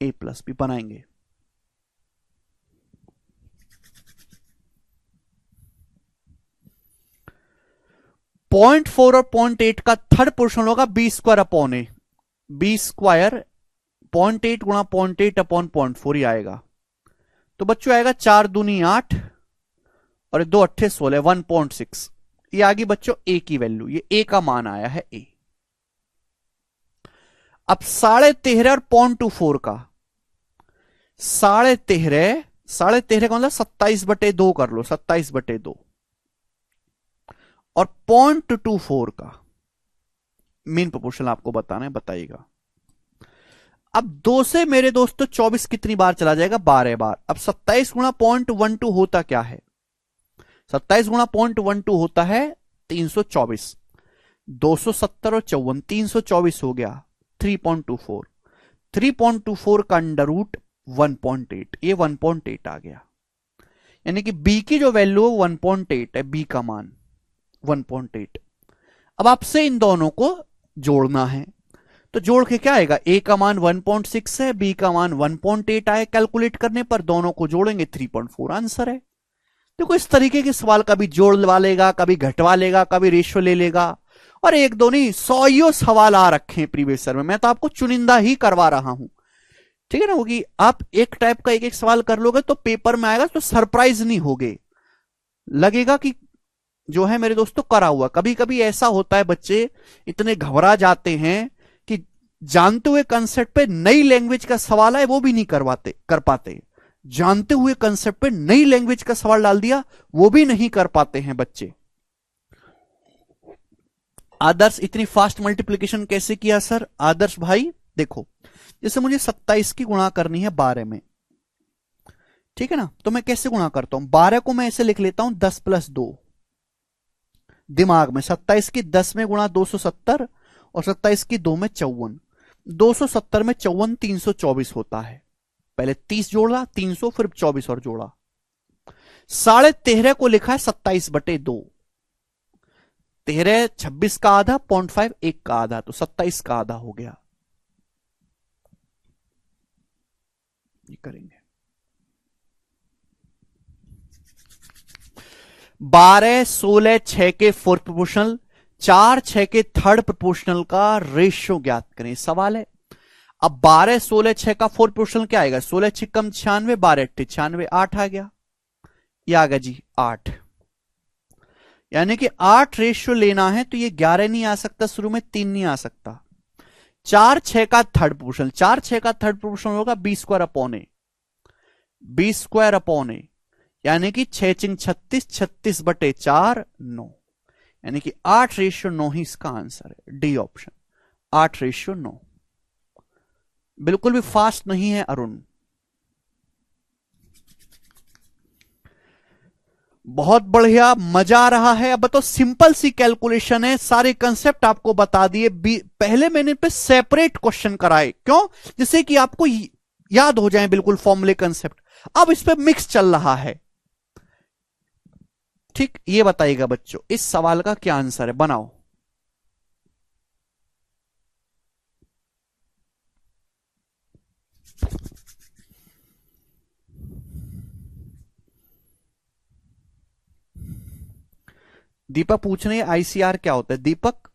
ए प्लस बी बनाएंगे। पॉइंट 4 और 0.8 का थर्ड पोर्शन होगा बी स्क्वायर अपॉन ए, बी स्क्वायर 0.8 गुणा 0.8 अपॉन 0.4 ही आएगा। तो बच्चों आएगा 4 दूनी 8 और 2 अट्ठे 16, 1.6। ये आ गई बच्चों ए की वैल्यू, ये ए का मान आया है ए। अब 13.5 और 0.24 का, 13.5 का मतलब 27/2 कर लो, 27/2, और 0.24 का मीन प्रोपोर्शनल आपको बताना है, बताइएगा। अब 2 से मेरे दोस्तों 24 कितनी बार चला जाएगा, 12 बार। अब 27 गुणा 0.12 होता क्या है, 27 गुणा 0.12 होता है 324, 270 और 54, 324 हो गया 3.24, 3.24 का अंडर रूट 1.8, ये 1.8 आ गया। यानी कि b की जो वैल्यू है 1.8 है, b का मान 1.8। अब आपसे इन दोनों को जोड़ना है, तो जोड़ के क्या आएगा, a का मान 1.6 है, b का मान 1.8 आए, कैलकुलेट करने पर दोनों को जोड़ेंगे 3.4 आंसर है। देखो इस तरीके के सवाल कभी जोड़वा लेगा, कभी घटवा लेगा, कभी रेशियो ले लेगा, और एक दो नहीं 100 सवाल आ रखे हैं प्रीवियस ईयर में। मैं तो आपको चुनिंदा ही करवा रहा हूं, ठीक है ना, कि आप एक टाइप का एक एक सवाल कर लोगे तो पेपर में आएगा तो सरप्राइज नहीं होगे, लगेगा कि जो है मेरे दोस्तों करा हुआ। कभी कभी ऐसा होता है बच्चे इतने घबरा जाते हैं कि जानते हुए कंसेप्ट पे नई लैंग्वेज का सवाल है वो भी नहीं कर पाते, जानते हुए कंसेप्ट पे नई लैंग्वेज का सवाल डाल दिया वो भी नहीं कर पाते हैं बच्चे। आदर्श इतनी फास्ट मल्टीप्लीकेशन कैसे किया सर? आदर्श भाई देखो, जैसे मुझे 27 की गुणा करनी है 12 में, ठीक है ना, तो मैं कैसे गुणा करता हूं, 12 को मैं ऐसे लिख लेता हूं 10+2, दिमाग में 27 की 10 में गुणा 270 और 27 की 2 में 54, 270 में 54 324 होता है। पहले 30 जोड़ा 300, फिर 24 और जोड़ा, 13.5 को लिखा है 27/2, 13 26 का आधा, 0.5 1 का आधा, तो 27 का आधा हो गया। ये करेंगे 12 16 6 के फोर्थ प्रोपोर्शनल, 4 6 के थर्ड प्रोपोर्शनल का रेशियो ज्ञात करें, सवाल है। अब 12 16 6 का फोर्थ प्रोपोर्शनल क्या आएगा, 16 6 96, 12 96, 8 आ गया, ये आ गया जी 8। यानी कि 8 रेशियो लेना है तो ये 11 नहीं आ सकता, शुरू में 3 नहीं आ सकता। 4 6 का थर्ड प्रोपोर्शनल, 4 6 का थर्ड प्रोपोर्शनल होगा b² अपॉन ए, यानी कि 6 चिंग 36, 36/4 9, यानी कि 8:9 ही इसका आंसर है, डी ऑप्शन 8:9। बिल्कुल भी फास्ट नहीं है अरुण, बहुत बढ़िया, मजा आ रहा है। अब तो सिंपल सी कैलकुलेशन है, सारे कंसेप्ट आपको बता दिए। पहले मैंने पे सेपरेट क्वेश्चन कराए, क्यों, जिससे कि आपको याद हो जाए बिल्कुल फॉर्मूले कंसेप्ट। अब इस पे मिक्स चल रहा है, ठीक। ये बताइएगा बच्चों इस सवाल का क्या आंसर है, बनाओ। दीपक पूछ रहे हैं आईसीआर क्या होता है। दीपक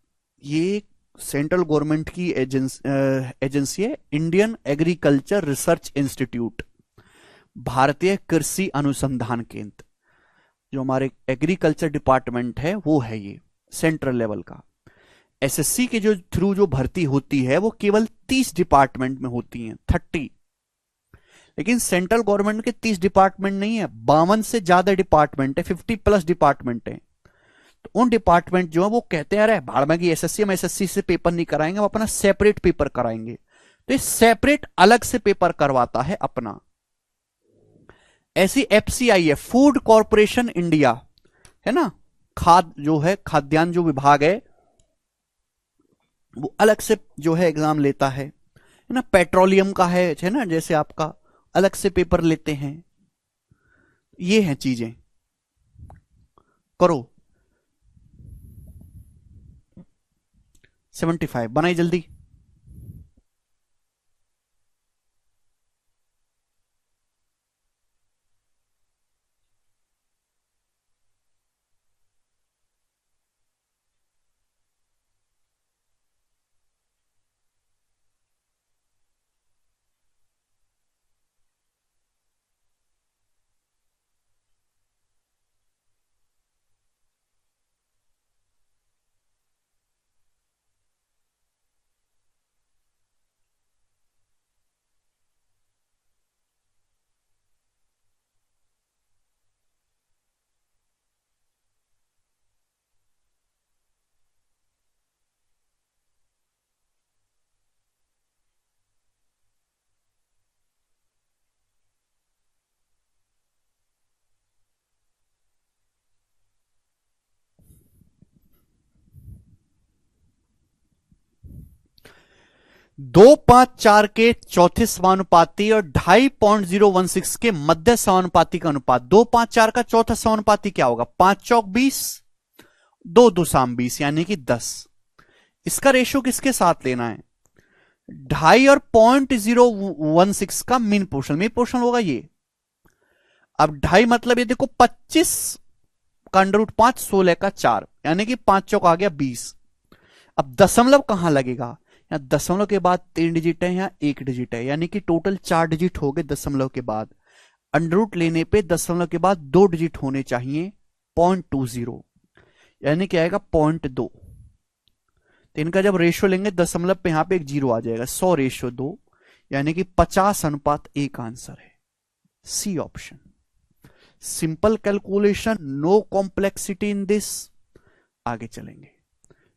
ये सेंट्रल गवर्नमेंट की एजेंसी है, इंडियन एग्रीकल्चर रिसर्च इंस्टीट्यूट, भारतीय कृषि अनुसंधान केंद्र। जो हमारे एग्रीकल्चर डिपार्टमेंट है वो है ये सेंट्रल लेवल का। एसएससी के जो थ्रू जो भर्ती होती है वो केवल 30 डिपार्टमेंट में होती है, 30। लेकिन सेंट्रल गवर्नमेंट के 30 डिपार्टमेंट नहीं है, 52 से ज्यादा डिपार्टमेंट है, 50+ डिपार्टमेंट है। तो उन डिपार्टमेंट जो है वो कहते हैं अरे भाड़ में की एसएससी, हम एसएससी से पेपर नहीं कराएंगे, हम अपना सेपरेट पेपर कराएंगे। तो ये सेपरेट अलग से पेपर करवाता है अपना। ऐसी एफसीआई है, फूड कॉरपोरेशन इंडिया, है ना, जो है खाद्यान्न जो विभाग है वो अलग से जो है एग्जाम लेता है ना। पेट्रोलियम का है ना, जैसे आपका अलग से पेपर लेते हैं। ये हैं चीजें, करो 75 बनाई जल्दी। 254 के चौथे समानुपाती और 2.5016 के मध्य समानुपाती का अनुपात। 254 का चौथा समानुपाती क्या होगा? 5 चौक 20, 2 दूसाम 20 यानी कि 10। इसका रेशियो किसके साथ लेना है? 2.5 और 0.016 का मीन पोर्शन होगा ये। अब 2.5 मतलब ये देखो 25 का √5 16 का 4 यानी कि 5 चौक आ गया 20। अब दशमलव कहां लगेगा? यहां दशमलव के बाद 3 डिजिट है, यहां 1 डिजिट है, यानी कि टोटल 4 डिजिट हो गए दशमलव के बाद। अंडर लेने पे दशमलव के बाद 2 डिजिट होने चाहिए, 0.20 यानी क्या आएगा? 0.2। तो इनका जब रेशियो लेंगे दशमलव पे यहां पे एक 0 आ जाएगा, 100:2 यानी कि 50:1 आंसर है, C option. Simple calculation, no complexity in this. आगे चलेंगे।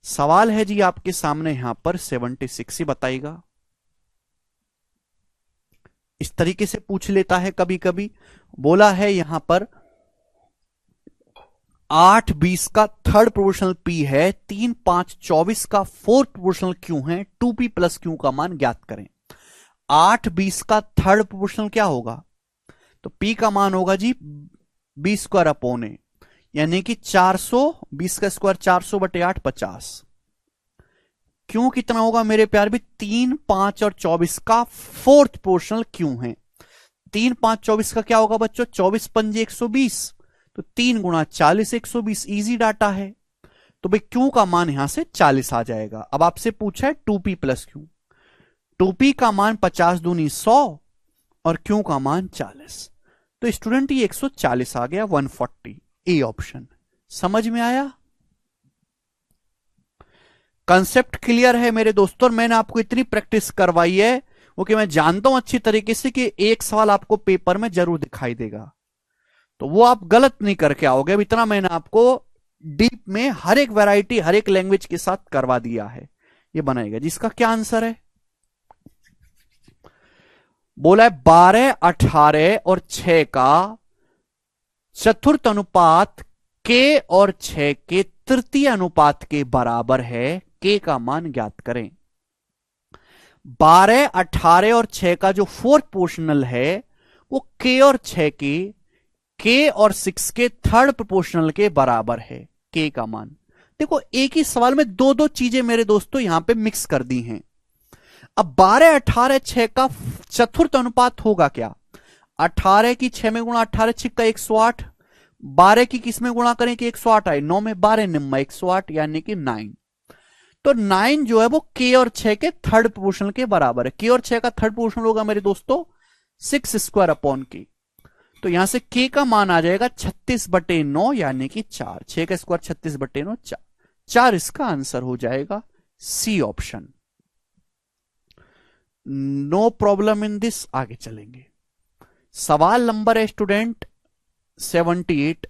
सवाल है जी आपके सामने यहां पर 76 ही बताइएगा। इस तरीके से पूछ लेता है कभी कभी। बोला है यहां पर 8/20 का थर्ड प्रोपोर्शनल p है, 3/5 का फोर्थ प्रोपोर्शनल q है, 2p + q का मान ज्ञात करें। 8/20 का थर्ड प्रोपोर्शनल क्या होगा? तो p का मान होगा जी b² यानी कि 400, 20 का स्क्वायर 400/8 50। क्यों कितना होगा मेरे प्यार भी? 3, 5 और 24 का फोर्थ प्रोपोर्शनल क्यों है। 3, 5, 24 का क्या होगा बच्चों? 24 पंजे 120, तो 3 गुणा 40 120। इजी डाटा है, तो भाई क्यू का मान यहां से 40 आ जाएगा। अब आपसे पूछा है 2p + q। 2p का मान 50 दूनी 100 और q का मान 40, तो स्टूडेंट ये 140 आ गया, 140। A option. समझ में आया? कंसेप्ट क्लियर है मेरे दोस्तों। मैंने आपको इतनी प्रैक्टिस करवाई है वो कि मैं जानता हूं अच्छी तरीके से कि एक सवाल आपको पेपर में जरूर दिखाई देगा, तो वो आप गलत नहीं करके आओगे। अब इतना मैंने आपको डीप में हर एक वैरायटी हर एक लैंग्वेज के साथ करवा दिया है। ये बनाएगा जिसका क्या आंसर है? बोला है 12, 18 और 6 का चतुर्थ अनुपात k और 6 के तृतीय अनुपात के बराबर है, k का मान ज्ञात करें। 12, 18 और 6 का जो फोर्थ प्रोपोर्शनल है वो k और 6 के k और 6 के थर्ड प्रोपोर्शनल के बराबर है, k का मान। देखो एक ही सवाल में दो दो चीजें मेरे दोस्तों यहां पे मिक्स कर दी हैं। अब 12, 18, 6 का चतुर्थ अनुपात होगा क्या? 18 की 6 में गुणा 18 6 का 108, 12 की किस में गुणा करें कि 108 आए, 9 में 12 निम्मा 108 यानी कि 9। तो 9 जो है वो k और 6 के थर्ड प्रोपोर्शनल के बराबर है। k और 6 का थर्ड प्रोपोर्शनल होगा मेरे दोस्तों 6² तो यहां से k का मान आ जाएगा 36/9 यानी कि 4। 6 का स्क्वायर 36/9 4 इसका आंसर हो जाएगा, C option. No problem in this. आगे चलेंगे। सवाल नंबर है स्टूडेंट 78।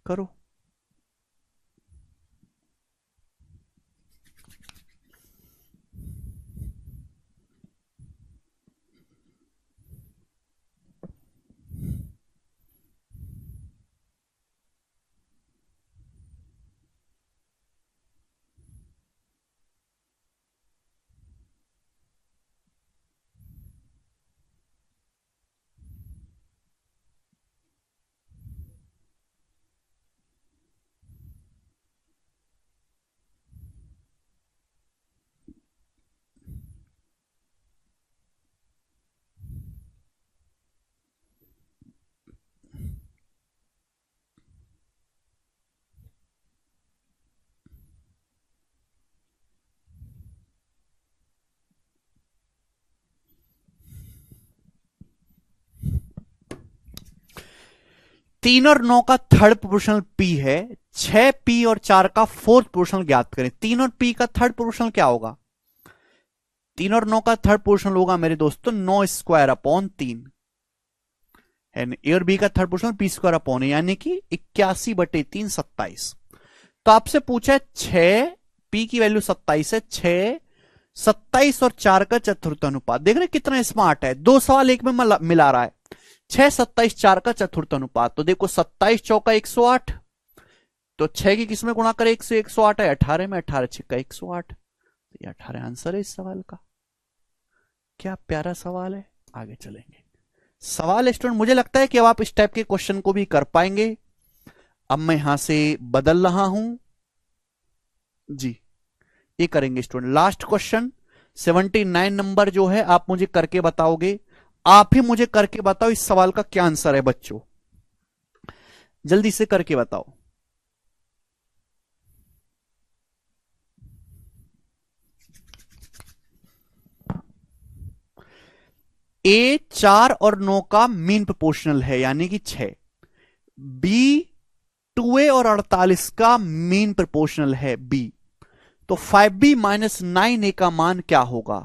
करो। तीन और 9 का थर्ड प्रोपोर्शनल p है, 6p और 4 का फोर्थ प्रोपोर्शनल ज्ञात करें। 3 और p का थर्ड प्रोपोर्शनल क्या होगा? 3 और 9 का थर्ड प्रोपोर्शनल होगा मेरे दोस्तों 9²/3 है। a और b का थर्ड प्रोपोर्शनल p² यानी कि 81/3 27। तो आपसे पूछा है 6 p की वैल्यू 27 है, 6 27 और 4 का चतुर्थ अनुपात। देख रहे कितना स्मार्ट है, दो सवाल एक में मिला रहा है। 6, 27, 4 का चतुर्थ अनुपात। तो देखो 27 चौका 108, तो 6 की किस में गुणा करें 1 से 108 है, 18 में 18 6 का 108। ये 18 आंसर है इस सवाल का। क्या प्यारा सवाल है। आगे चलेंगे। सवाल स्टूडेंट, मुझे लगता है कि अब आप इस टाइप के क्वेश्चन को भी कर पाएंगे। अब मैं यहां से बदल रहा हूं जी, ये करेंगे स्टूडेंट। लास्ट क्वेश्चन 79 नंबर जो है आप मुझे करके बताओगे। आप ही मुझे करके बताओ इस सवाल का क्या आंसर है बच्चों, जल्दी से करके बताओ। ए 4 और 9 का मीन प्रोपोर्शनल है यानी कि 6। बी 2a और 48 का मीन प्रोपोर्शनल है बी। तो 5b माइनस 9a का मान क्या होगा।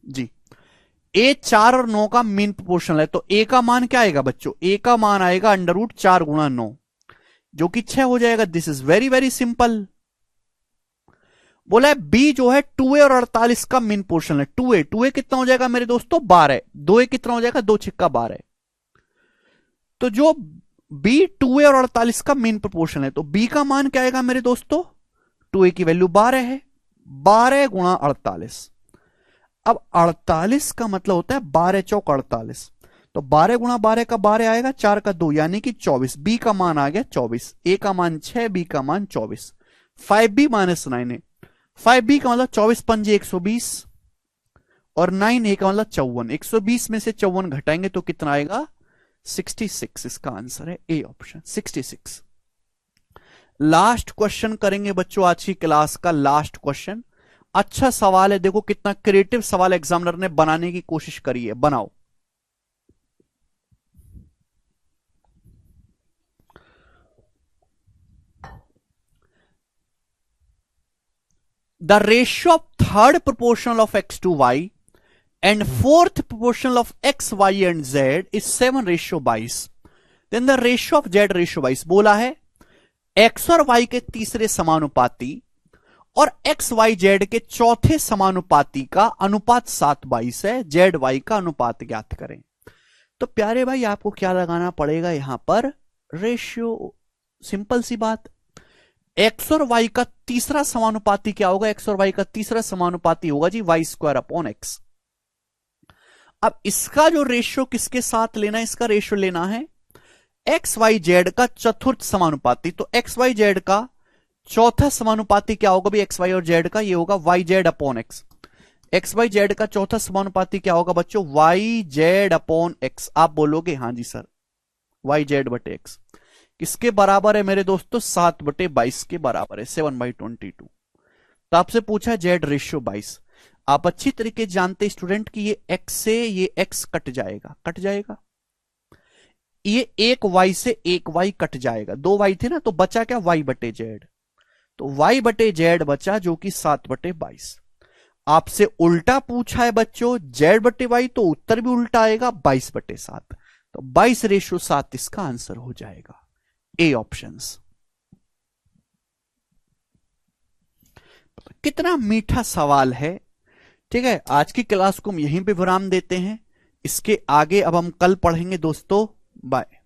जी, ए 4 और 9 का मीन प्रोपोर्शनल है तो ए का मान क्या आएगा बच्चों, ए का मान आएगा √4 गुणा 9 जो कि 6 हो जाएगा। This is very very simple. बोला है बी जो है 2a और 48 का मीन पोर्शन है। 2a कितना हो जाएगा मेरे दोस्तों 12। 2a कितना हो जाएगा 2 6 12। तो जो b 2a और 48 का मीन प्रोपोर्शन है तो b का मान क्या आएगा मेरे दोस्तों, 2a की वैल्यू 12 है, 12 गुणा 48। अब 48 का मतलब होता है 12 चौक 48, तो 12 गुणा 12 का 12 आएगा, 4 का 2 यानी कि 24। बी का मान आ गया 24, ए का मान 6, बी का मान 24। 5b माइनस 9 है। 5b का मतलब 24 पंजे 120 और 9a का मतलब 54। 120 में से 54 घटाएंगे तो कितना आएगा 66। इसका आंसर है ए ऑप्शन 66। लास्ट क्वेश्चन करेंगे बच्चों आज की क्लास का लास्ट क्वेश्चन। अच्छा सवाल है, देखो कितना क्रिएटिव सवाल एग्जामिनर ने बनाने की कोशिश करी है। बनाओ। The ratio of third proportional of x to y and fourth proportional of x, y and z is 7:22. Then the ratio of z ratio 22 बोला है x और y के तीसरे समानुपाती और x y z के चौथे समानुपाती का अनुपात 7:22 है। z y का अनुपात ज्ञात करें। तो प्यारे भाई आपको क्या लगाना पड़ेगा यहां पर, रेशियो। सिंपल सी बात, एक्स और वाई का तीसरा समानुपाती क्या होगा, एक्स और वाई का तीसरा समानुपाती होगा जी y²/x। अब इसका जो रेशियो किसके साथ लेना है, इसका रेशियो लेना है एक्स वाई जेड का चतुर्थ समानुपाती। तो एक्स वाई जेड का चौथा समानुपाती क्या होगा भी, एक्स वाई और जेड का, ये होगा yz/x। एक्स वाई जेड का चौथा समानुपाती क्या होगा बच्चों, yz/x। आप बोलोगे हाँ जी सर yz/x किसके बराबर है मेरे दोस्तों, 7/22 के बराबर है, 7/22। तो आपसे पूछा है जेड रेशियो 22। आप अच्छी तरीके जानते स्टूडेंट कि ये x से ये x कट जाएगा, कट जाएगा। ये एक y से एक y कट जाएगा, 2 y थे ना, तो बचा क्या y/z। तो y/z बचा जो कि 7/22। आपसे उल्टा पूछा है बच्चों z/y, तो उत्तर भी उल्टा आएगा 22/7। तो 22:7 इसका आंसर हो जाएगा ए ऑप्शंस। कितना मीठा सवाल है। ठीक है, आज की क्लास को हम यहीं पे विराम देते हैं। इसके आगे अब हम कल पढ़ेंगे दोस्तों। बाय।